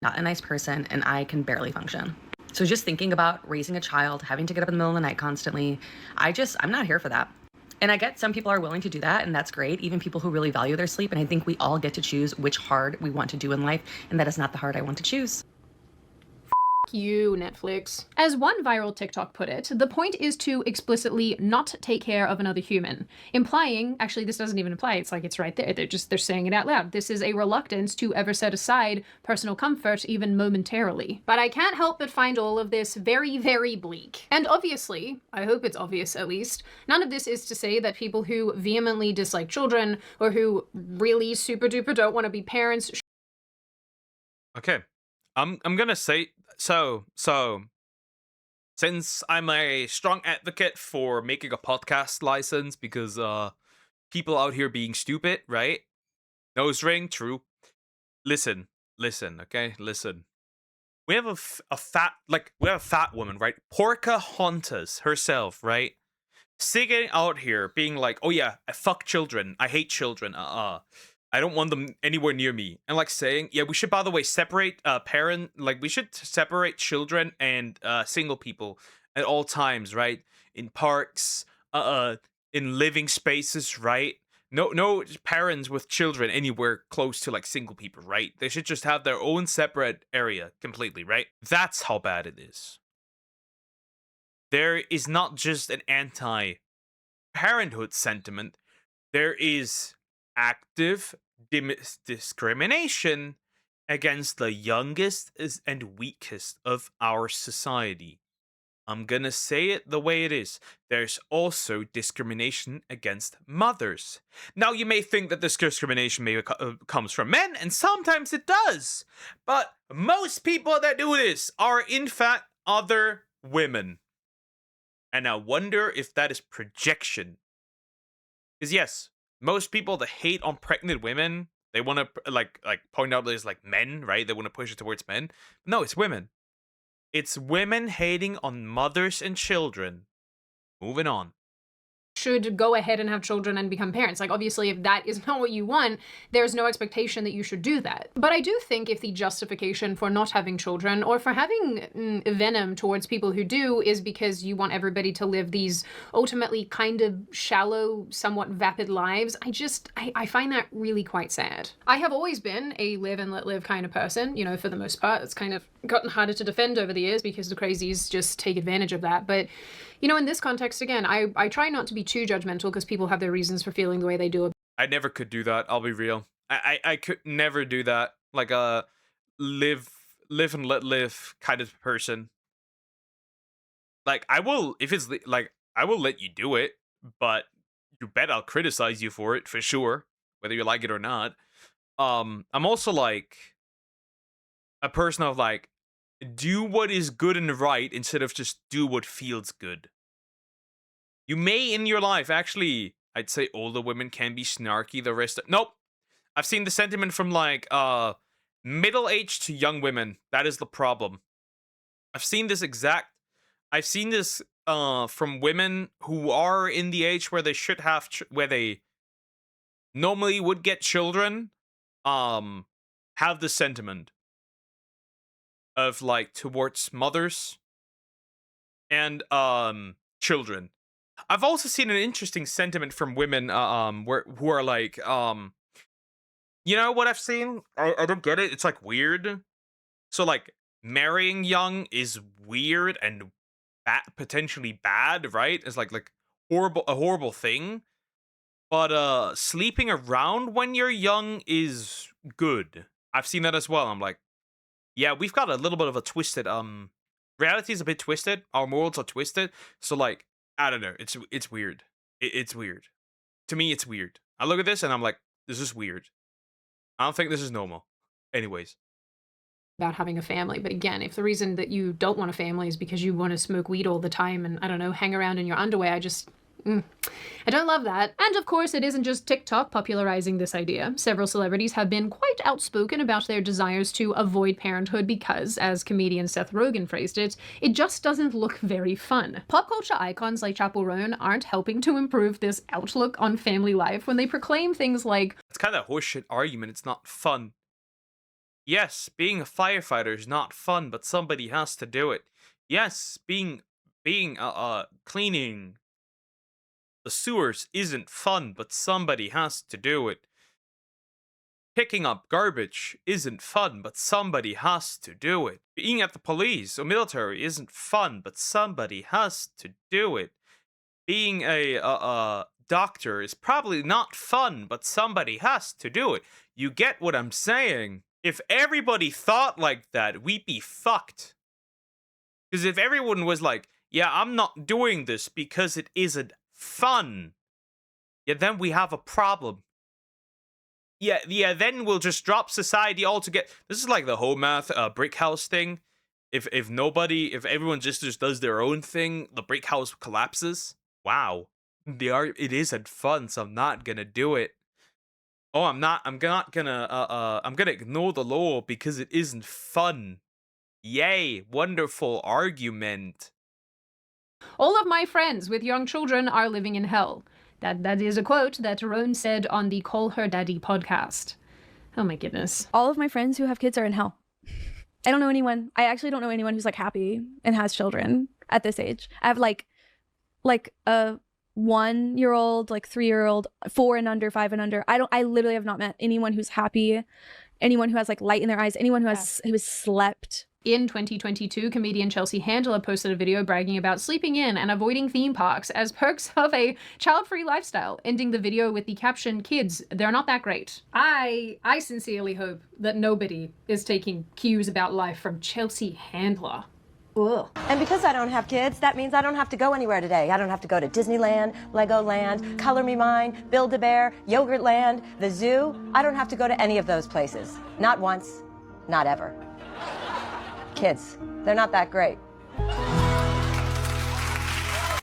Not a nice person and I can barely function. So just thinking about raising a child, having to get up in the middle of the night constantly, I'm not here for that. And I get some people are willing to do that, and that's great, even people who really value their sleep. And I think we all get to choose which hard we want to do in life, and that is not the hard I want to choose. You, Netflix. As one viral TikTok put it, the point is to explicitly not take care of another human, implying, actually this doesn't even imply, it's right there, they're saying it out loud. This is a reluctance to ever set aside personal comfort even momentarily. But I can't help but find all of this very, very bleak. And obviously, I hope it's obvious at least, none of this is to say that people who vehemently dislike children or who really super duper don't want to be parents. Okay. I'm gonna say so since I'm a strong advocate for making a podcast license because people out here being stupid, right? Nose ring, true. Listen, okay? Listen. We have a fat woman, right? Pocahontas herself, right? Sitting out here being like, oh yeah, I fuck children. I hate children. I don't want them anywhere near me. And saying, yeah, we should, by the way, separate we should separate children and single people at all times, right? in parks, in living spaces, right? No parents with children anywhere close to like single people, right? They should just have their own separate area completely, right? That's how bad it is. There is not just an anti-parenthood sentiment. There is active discrimination against the youngest and weakest of our society. I'm gonna say it the way it is. There's also discrimination against mothers. Now, you may think that this discrimination maybe comes from men, and sometimes it does. But most people that do this are, in fact, other women. And I wonder if that is projection. Because yes, most people that hate on pregnant women, they want to like point out there's like men, right? They want to push it towards men. No, it's women. It's women hating on mothers and children. Moving on. Should go ahead and have children and become parents. Like, obviously, if that is not what you want, there's no expectation that you should do that. But I do think if the justification for not having children or for having venom towards people who do is because you want everybody to live these ultimately kind of shallow, somewhat vapid lives, I find that really quite sad. I have always been a live and let live kind of person, you know, for the most part. It's kind of gotten harder to defend over the years because the crazies just take advantage of that. But you know, in this context, again, I try not to be too judgmental because people have their reasons for feeling the way they do. I never could do that, I'll be real. I could never do that. Like a live and let live kind of person. Like, I will, if it's like, I will let you do it, but you bet I'll criticize you for it, for sure, whether you like it or not. I'm also like a person of like, do what is good and right instead of just do what feels good. You may in your life, actually, I'd say older women can be snarky, the rest nope. I've seen the sentiment from like middle-aged to young women. That is the problem. I've seen this from women who are in the age where they should have where they normally would get children, have the sentiment of like towards mothers and children. I've also seen an interesting sentiment from women who are like you know what I've seen? I don't get it. It's like weird. So like marrying young is weird and potentially bad, right? It's like a horrible thing. But sleeping around when you're young is good. I've seen that as well. I'm like, yeah, we've got a little bit of a twisted reality is a bit twisted. Our morals are twisted. So like, I don't know. It's weird. It's weird. To me, it's weird. I look at this and I'm like, this is weird. I don't think this is normal. Anyways. About having a family. But again, if the reason that you don't want a family is because you want to smoke weed all the time and, I don't know, hang around in your underwear, I don't love that. And of course, it isn't just TikTok popularizing this idea. Several celebrities have been quite outspoken about their desires to avoid parenthood because, as comedian Seth Rogen phrased it, it just doesn't look very fun. Pop culture icons like Chappell Roan aren't helping to improve this outlook on family life when they proclaim things like, it's kind of a horseshit argument. It's not fun. Yes, being a firefighter is not fun, but somebody has to do it. Yes, being cleaning the sewers isn't fun, but somebody has to do it. Picking up garbage isn't fun, but somebody has to do it. Being at the police or military isn't fun, but somebody has to do it. Being a doctor is probably not fun, but somebody has to do it. You get what I'm saying? If everybody thought like that, we'd be fucked. Because if everyone was like, yeah, I'm not doing this because it isn't fun, yeah, then we have a problem. Yeah, then we'll just drop society altogether. This is like the whole math brick house thing. If everyone just does their own thing, the brick house collapses. Wow. It isn't fun, so I'm not gonna do it. Oh, I'm gonna ignore the law because it isn't fun. Yay, wonderful argument. all of my friends with young children are living in hell. That is a quote that Roan said on the Call Her Daddy podcast. Oh my goodness. All of my friends who have kids are in hell. I actually don't know anyone who's like happy and has children at this age. I have like like a 1-year-old, like 3-year-old, 4 and under, 5 and under. I literally have not met anyone who's happy, anyone who has like light in their eyes, anyone who has slept. In 2022, comedian Chelsea Handler posted a video bragging about sleeping in and avoiding theme parks as perks of a child-free lifestyle, ending the video with the caption, "Kids, they're not that great." I sincerely hope that nobody is taking cues about life from Chelsea Handler. Ugh. And because I don't have kids, that means I don't have to go anywhere today. I don't have to go to Disneyland, Legoland, Color Me Mine, Build-A-Bear, Yogurtland, the zoo. I don't have to go to any of those places. Not once, not ever. Kids, they're not that great.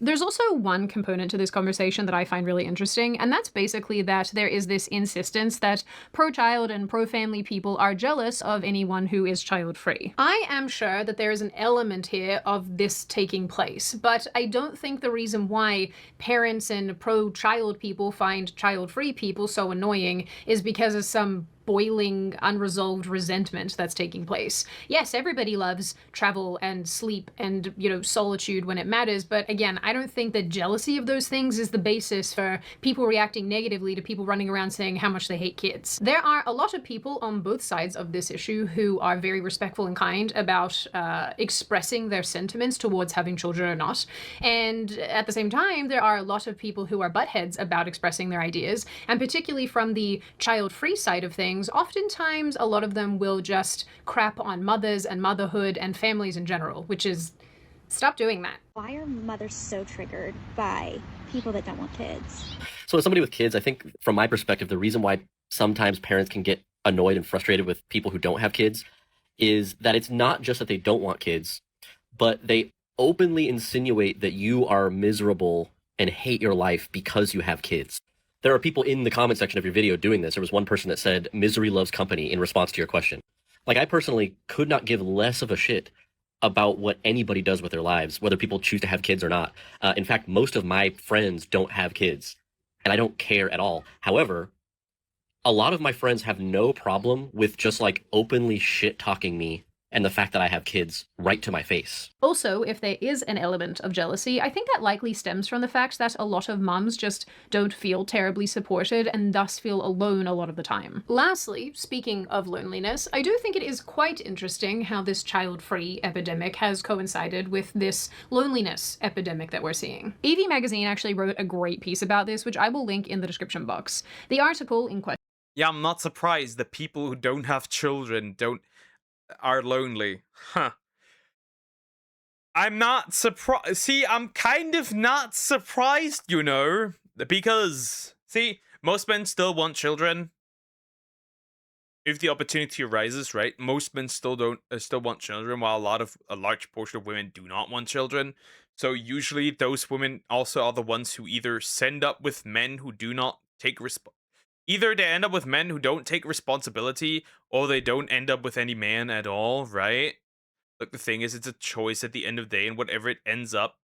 There's also one component to this conversation that I find really interesting, and that's basically that there is this insistence that pro-child and pro-family people are jealous of anyone who is child-free. I am sure that there is an element here of this taking place, but I don't think the reason why parents and pro-child people find child-free people so annoying is because of some boiling, unresolved resentment that's taking place. Yes, everybody loves travel and sleep and, solitude when it matters, but again, I don't think that jealousy of those things is the basis for people reacting negatively to people running around saying how much they hate kids. There are a lot of people on both sides of this issue who are very respectful and kind about expressing their sentiments towards having children or not, and at the same time, there are a lot of people who are buttheads about expressing their ideas, and particularly from the child-free side of things, oftentimes a lot of them will just crap on mothers and motherhood and families in general, which is, stop doing that. Why are mothers so triggered by people that don't want kids? So as somebody with kids, I think from my perspective, the reason why sometimes parents can get annoyed and frustrated with people who don't have kids is that it's not just that they don't want kids, but they openly insinuate that you are miserable and hate your life because you have kids. There are people in the comment section of your video doing this. There was one person that said, "Misery loves company," in response to your question. Like, I personally could not give less of a shit about what anybody does with their lives, whether people choose to have kids or not. In fact, most of my friends don't have kids, and I don't care at all. However, a lot of my friends have no problem with just like openly shit-talking me and the fact that I have kids right to my face. Also, if there is an element of jealousy, I think that likely stems from the fact that a lot of mums just don't feel terribly supported and thus feel alone a lot of the time. Lastly, speaking of loneliness, I do think it is quite interesting how this child-free epidemic has coincided with this loneliness epidemic that we're seeing. EV Magazine actually wrote a great piece about this, which I will link in the description box. The article in question... Yeah, I'm not surprised that people who don't have children are lonely. Huh. I'm not surprised. See, I'm kind of not surprised, because, see, most men still want children. If the opportunity arises, right? Most men still want children, while a large portion of women do not want children. So usually those women also are the ones who either end up with men who do not take Either they end up with men who don't take responsibility, or they don't end up with any man at all, right? Like, the thing is, it's a choice at the end of the day, and whatever it ends up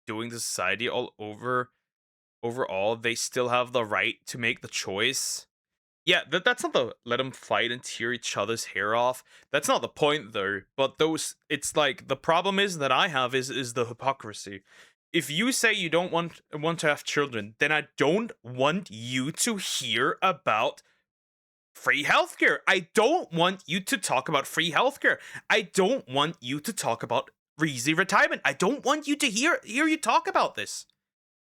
doing to society overall, they still have the right to make the choice. Yeah, that's not the let them fight and tear each other's hair off. That's not the point, though. But it's like, the problem is that I have is the hypocrisy. If you say you don't want to have children, then I don't want you to hear about free healthcare. I don't want you to talk about free healthcare. I don't want you to talk about easy retirement. I don't want you to hear you talk about this.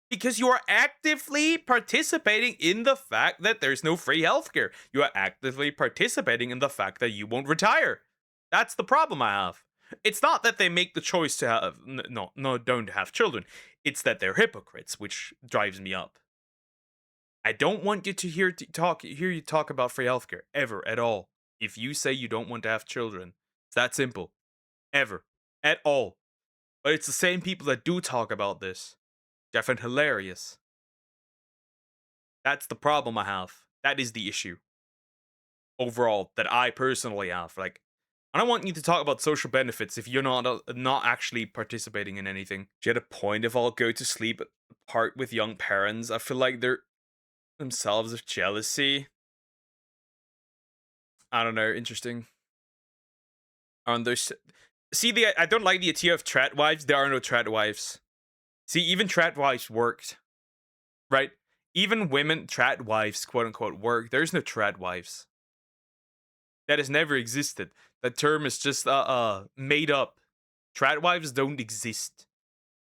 Because you are actively participating in the fact that there's no free healthcare. You are actively participating in the fact that you won't retire. That's the problem I have. It's not that they make the choice to have don't have children. It's that they're hypocrites, which drives me up. I don't want you to hear you talk about free healthcare ever at all. If you say you don't want to have children, it's that simple. Ever. At all. But it's the same people that do talk about this. I find hilarious. That's the problem I have. That is the issue. Overall, that I personally have. Like, I don't want you to talk about social benefits if you're not actually participating in anything. Do you get a point if I'll go to sleep apart with young parents? I feel like they're themselves of jealousy. I don't know. Interesting. I don't like the idea of trat wives. There are no trat wives. See, even trad wives worked, right? Even women trad wives, quote unquote, work. There's no trad wives. That has never existed. That term is just made up. Trad wives don't exist.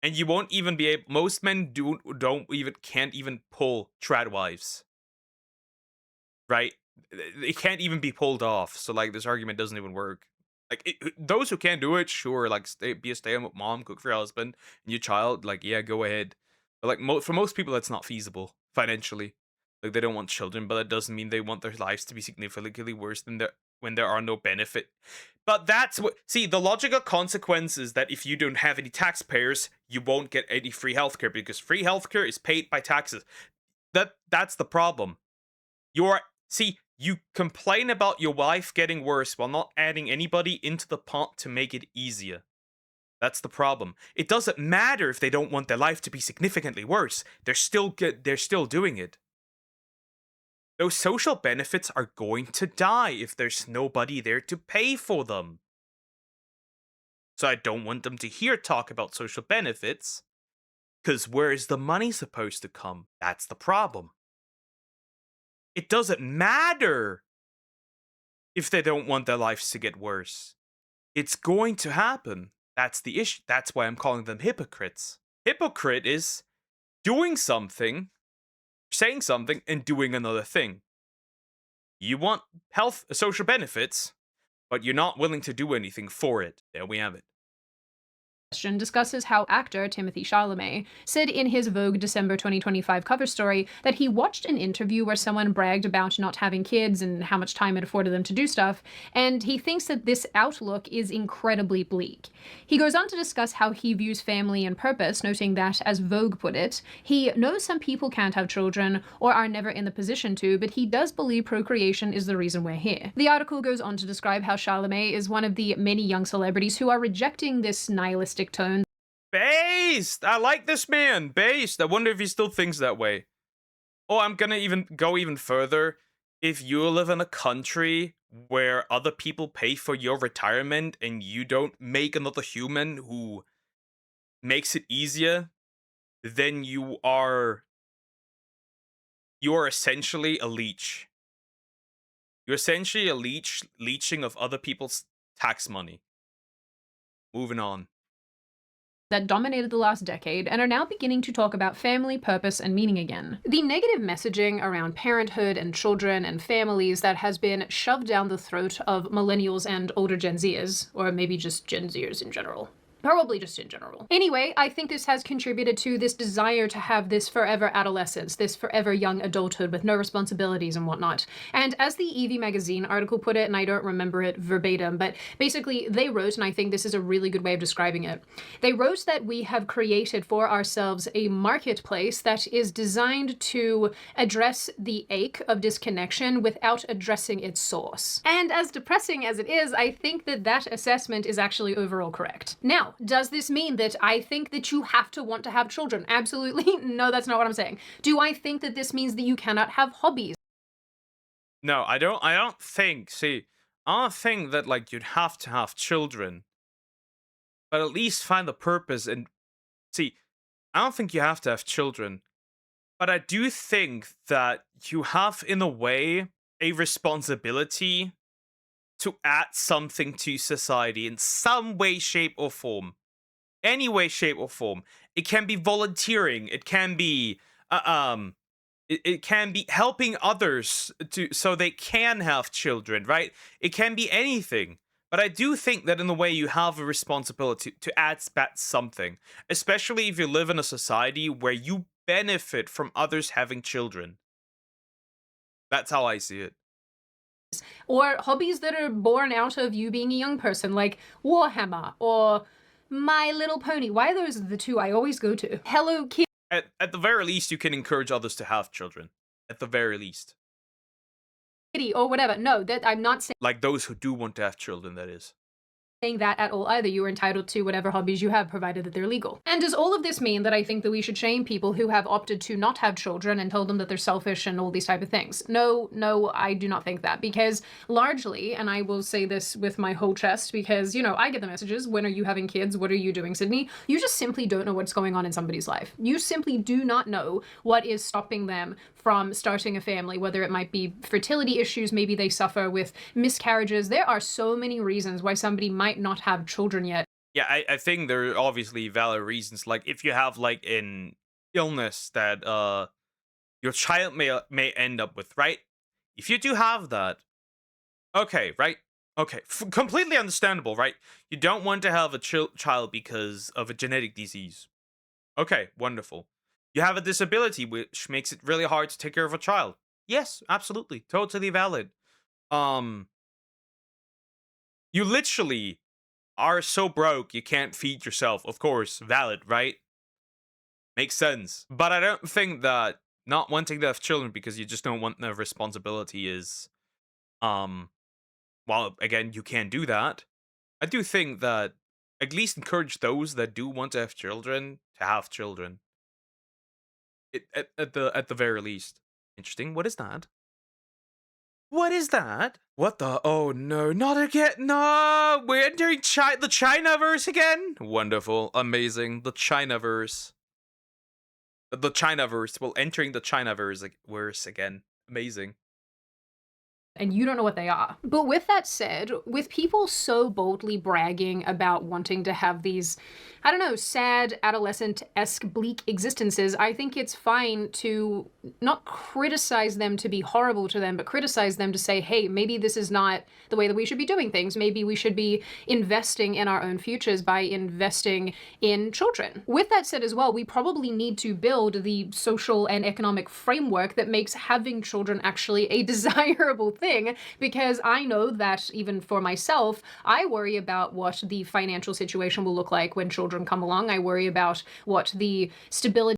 And you won't even be able, most men can't even pull trad wives. Right? It can't even be pulled off. So like this argument doesn't even work. Like those who can't do it, sure, like be a stay-at-home mom, cook for your husband and your child, like yeah, go ahead. But like for most people that's not feasible financially. Like they don't want children, but that doesn't mean they want their lives to be significantly worse than when there are no benefit. But that's what, see, the logical consequence is that if you don't have any taxpayers, you won't get any free healthcare because free healthcare is paid by taxes. That's the problem. You complain about your life getting worse while not adding anybody into the pot to make it easier. That's the problem. It doesn't matter if they don't want their life to be significantly worse. They're still doing it. Those social benefits are going to die if there's nobody there to pay for them. So I don't want them to hear talk about social benefits, because where is the money supposed to come? That's the problem. It doesn't matter if they don't want their lives to get worse. It's going to happen. That's the issue. That's why I'm calling them hypocrites. Hypocrite is doing something, saying something, and doing another thing. You want social benefits, but you're not willing to do anything for it. There we have it. Discusses how actor Timothy Chalamet said in his Vogue December 2025 cover story that he watched an interview where someone bragged about not having kids and how much time it afforded them to do stuff, and he thinks that this outlook is incredibly bleak. He goes on to discuss how he views family and purpose, noting that, as Vogue put it, he knows some people can't have children or are never in the position to, but he does believe procreation is the reason we're here. The article goes on to describe how Chalamet is one of the many young celebrities who are rejecting this nihilistic tone. Based! I like this man. Based. I wonder if he still thinks that way. Oh, I'm gonna go even further. If you live in a country where other people pay for your retirement and you don't make another human who makes it easier, then you are essentially a leech. You're essentially a leeching of other people's tax money. Moving on. That dominated the last decade and are now beginning to talk about family, purpose, and meaning again. The negative messaging around parenthood and children and families that has been shoved down the throat of millennials and older Gen Zers, or maybe just Gen Zers in general. Probably just in general. Anyway, I think this has contributed to this desire to have this forever adolescence, this forever young adulthood with no responsibilities and whatnot. And as the Evie magazine article put it, and I don't remember it verbatim, but basically they wrote, and I think this is a really good way of describing it, they wrote that we have created for ourselves a marketplace that is designed to address the ache of disconnection without addressing its source. And as depressing as it is, I think that that assessment is actually overall correct. Now, does this mean that I think that you have to want to have children? Absolutely. No, that's not what I'm saying. Do I think that this means that you cannot have hobbies? No, I don't think, see, I don't think that, like, you'd have to have children. But at least find the purpose and, see, I don't think you have to have children. But I do think that you have, in a way, a responsibility to add something to society in some way, shape, or form. Any way, shape, or form. It can be volunteering. It can be, it can be helping others so they can have children, right? It can be anything. But I do think that in a way you have a responsibility to add something, especially if you live in a society where you benefit from others having children. That's how I see it. Or hobbies that are born out of you being a young person, like Warhammer or My Little Pony. Why are those the two I always go to? Hello Kitty. At the very least, you can encourage others to have children. At the very least. Or whatever. No, that I'm not saying. Like those who do want to have children, that is. saying that at all either. You are entitled to whatever hobbies you have, provided that they're legal. And does all of this mean that I think that we should shame people who have opted to not have children and told them that they're selfish and all these type of things? No, I do not think that, because largely, and I will say this with my whole chest, because, you know, I get the messages, when are you having kids? What are you doing, Sydney? You just simply don't know what's going on in somebody's life. You simply do not know what is stopping them from starting a family, whether it might be fertility issues, maybe they suffer with miscarriages. There are so many reasons why somebody might not have children yet. Yeah, I think there are obviously valid reasons. Like if you have like an illness that your child may end up with, right? If you do have that, okay, right? Okay, completely understandable, right? You don't want to have a child because of a genetic disease. Okay, wonderful. You have a disability which makes it really hard to take care of a child. Yes, absolutely. Totally valid. You literally are so broke you can't feed yourself. Of course, valid, right? Makes sense. But I don't think that not wanting to have children because you just don't want the responsibility is while again you can do that. I do think that at least encourage those that do want to have children to have children. At the very least. Interesting. What is that? What is that? What the? Oh no, not again. No, we're entering the Chinaverse again. Wonderful, amazing. The Chinaverse. The Chinaverse. Well, entering the Chinaverse again. Amazing. And you don't know what they are. But with that said, with people so boldly bragging about wanting to have these, I don't know, sad, adolescent-esque, bleak existences, I think it's fine to not criticize them to be horrible to them, but criticize them to say, hey, maybe this is not the way that we should be doing things. Maybe we should be investing in our own futures by investing in children. With that said as well, we probably need to build the social and economic framework that makes having children actually a desirable thing, because I know that even for myself, I worry about what the financial situation will look like when children come along. I worry about what the stability.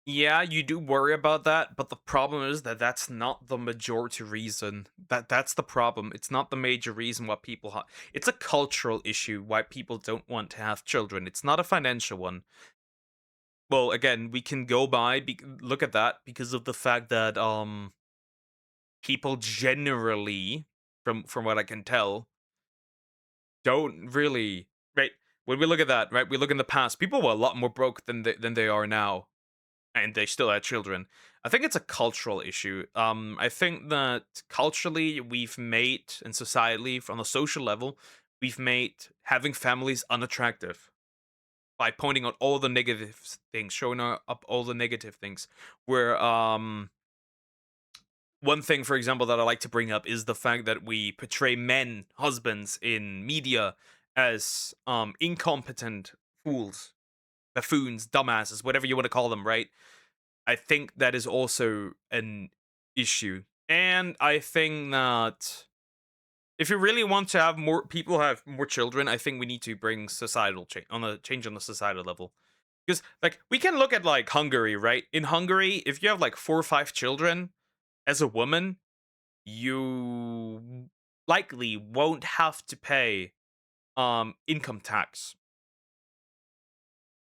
Yeah, you do worry about that, but the problem is that that's not the majority reason. That's the problem. It's not the major reason why people it's a cultural issue why people don't want to have children. It's not a financial one. Well, again, we can go by look at that because of the fact that people generally from what I can tell don't really, right, when we look at that, right, we look in the past, people were a lot more broke than they are now, and they still had children. I think it's a cultural issue. I think that culturally we've made, and societally on a social level, we've made having families unattractive by pointing out all the negative things, showing up all the negative things. Where one thing, for example, that I like to bring up is the fact that we portray men, husbands in media as incompetent fools, buffoons, dumbasses, whatever you want to call them, right? I think that is also an issue. And I think that if you really want to have more people have more children, I think we need to bring societal change on the societal level. Because like we can look at like Hungary, right? In Hungary, if you have like 4 or 5 children as a woman, you likely won't have to pay income tax.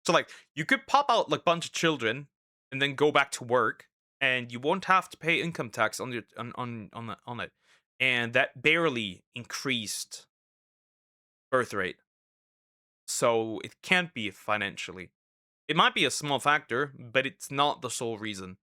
So like you could pop out like a bunch of children and then go back to work, and you won't have to pay income tax on your on it. And that barely increased birth rate. So it can't be financially. It might be a small factor, but it's not the sole reason.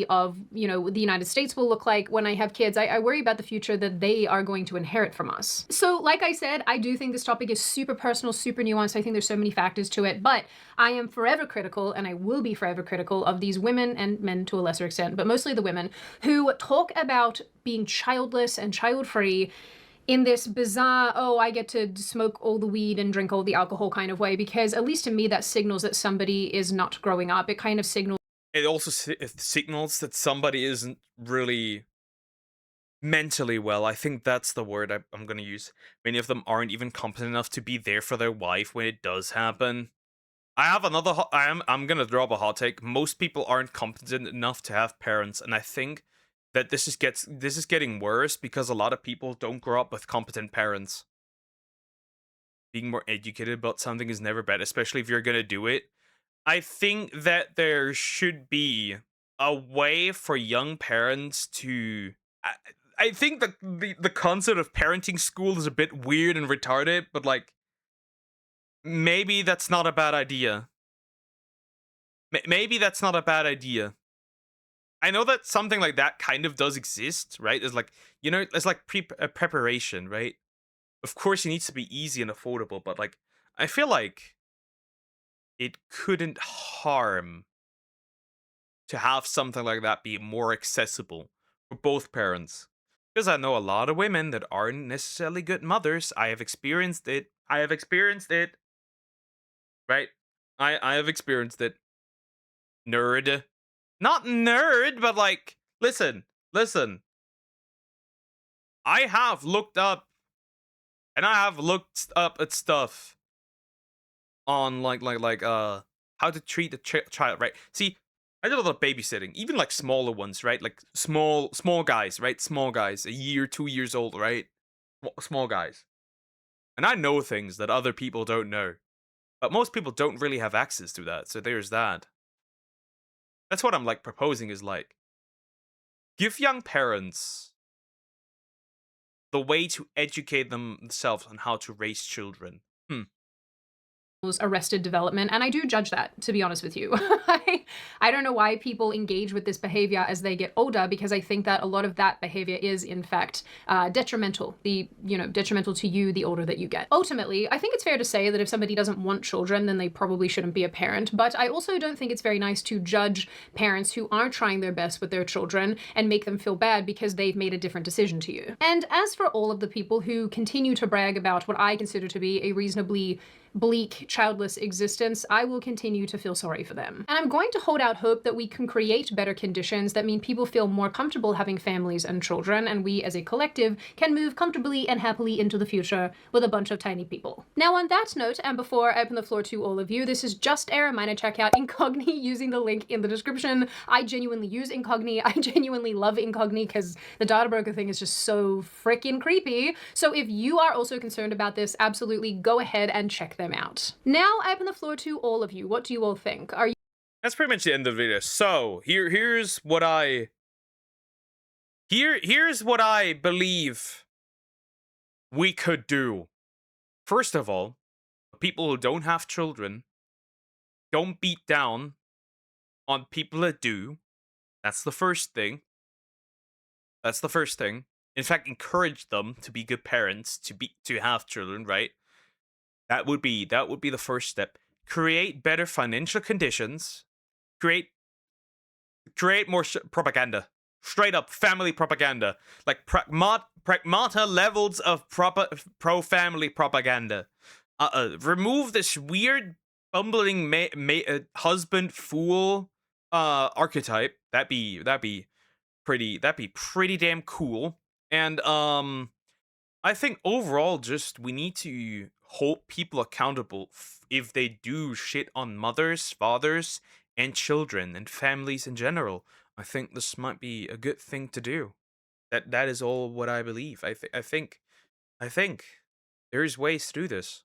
Of, you know, the United States will look like when I have kids. I worry about the future that they are going to inherit from us. So like I said, I do think this topic is super personal, super nuanced. I think there's so many factors to it, but I am forever critical, and I will be forever critical of these women and men to a lesser extent, but mostly the women who talk about being childless and child-free in this bizarre, oh, I get to smoke all the weed and drink all the alcohol kind of way, because at least to me that signals that somebody is not growing up. It kind of signals. It also signals that somebody isn't really mentally well. I think that's the word I'm going to use. Many of them aren't even competent enough to be there for their wife when it does happen. I have another. I'm going to drop a hot take. Most people aren't competent enough to have parents, and I think that this is getting worse because a lot of people don't grow up with competent parents. being more educated about something is never bad, especially if you're gonna do it. I think that there should be a way for young parents to. I think the concept of parenting school is a bit weird and retarded, but like maybe that's not a bad idea. Maybe that's not a bad idea. I know that something like that kind of does exist, right? It's like, you know, it's like preparation, right? Of course, it needs to be easy and affordable, but like, I feel like it couldn't harm to have something like that be more accessible for both parents. Because I know a lot of women that aren't necessarily good mothers. I have experienced it. I have experienced it. Right? I have experienced it. Nerd. Not nerd, but like, listen. I have looked up and I have looked up at stuff on how to treat a child, right? See, I did a lot of babysitting, even like smaller ones, right? Like small guys, right? Small guys, a year, 2 years old, right? Small guys. And I know things that other people don't know. But most people don't really have access to that, so there's that. That's what I'm like proposing is like give young parents the way to educate themselves on how to raise children. Arrested development, and I do judge that, to be honest with you. I don't know why people engage with this behavior as they get older, because I think that a lot of that behavior is in fact detrimental to you the older that you get. Ultimately, I think it's fair to say that if somebody doesn't want children, then they probably shouldn't be a parent, but I also don't think it's very nice to judge parents who are trying their best with their children and make them feel bad because they've made a different decision to you. And as for all of the people who continue to brag about what I consider to be a reasonably bleak, childless existence, I will continue to feel sorry for them. And I'm going to hold out hope that we can create better conditions that mean people feel more comfortable having families and children, and we as a collective can move comfortably and happily into the future with a bunch of tiny people. Now on that note, and before I open the floor to all of you, this is just a reminder, check out Incogni using the link in the description. I genuinely use Incogni. I genuinely love Incogni because the data broker thing is just so freaking creepy. So if you are also concerned about this, absolutely go ahead and check them out. Now I open the floor to all of you. What do you all think? Are you— That's pretty much the end of the video. So here's what I believe we could do. First of all, people who don't have children, don't beat down on people that do. That's the first thing. In fact, encourage them to be good parents, to have children, right? That would be the first step. Create better financial conditions. Create more propaganda. Straight up family propaganda. Like pragmata levels of pro-family propaganda. Remove this weird bumbling husband fool archetype. That'd be pretty damn cool. And I think overall, just we need to hold people accountable if they do shit on mothers, fathers, and children and families in general. I think this might be a good thing to do. That is all what I believe. I think there's ways to do this.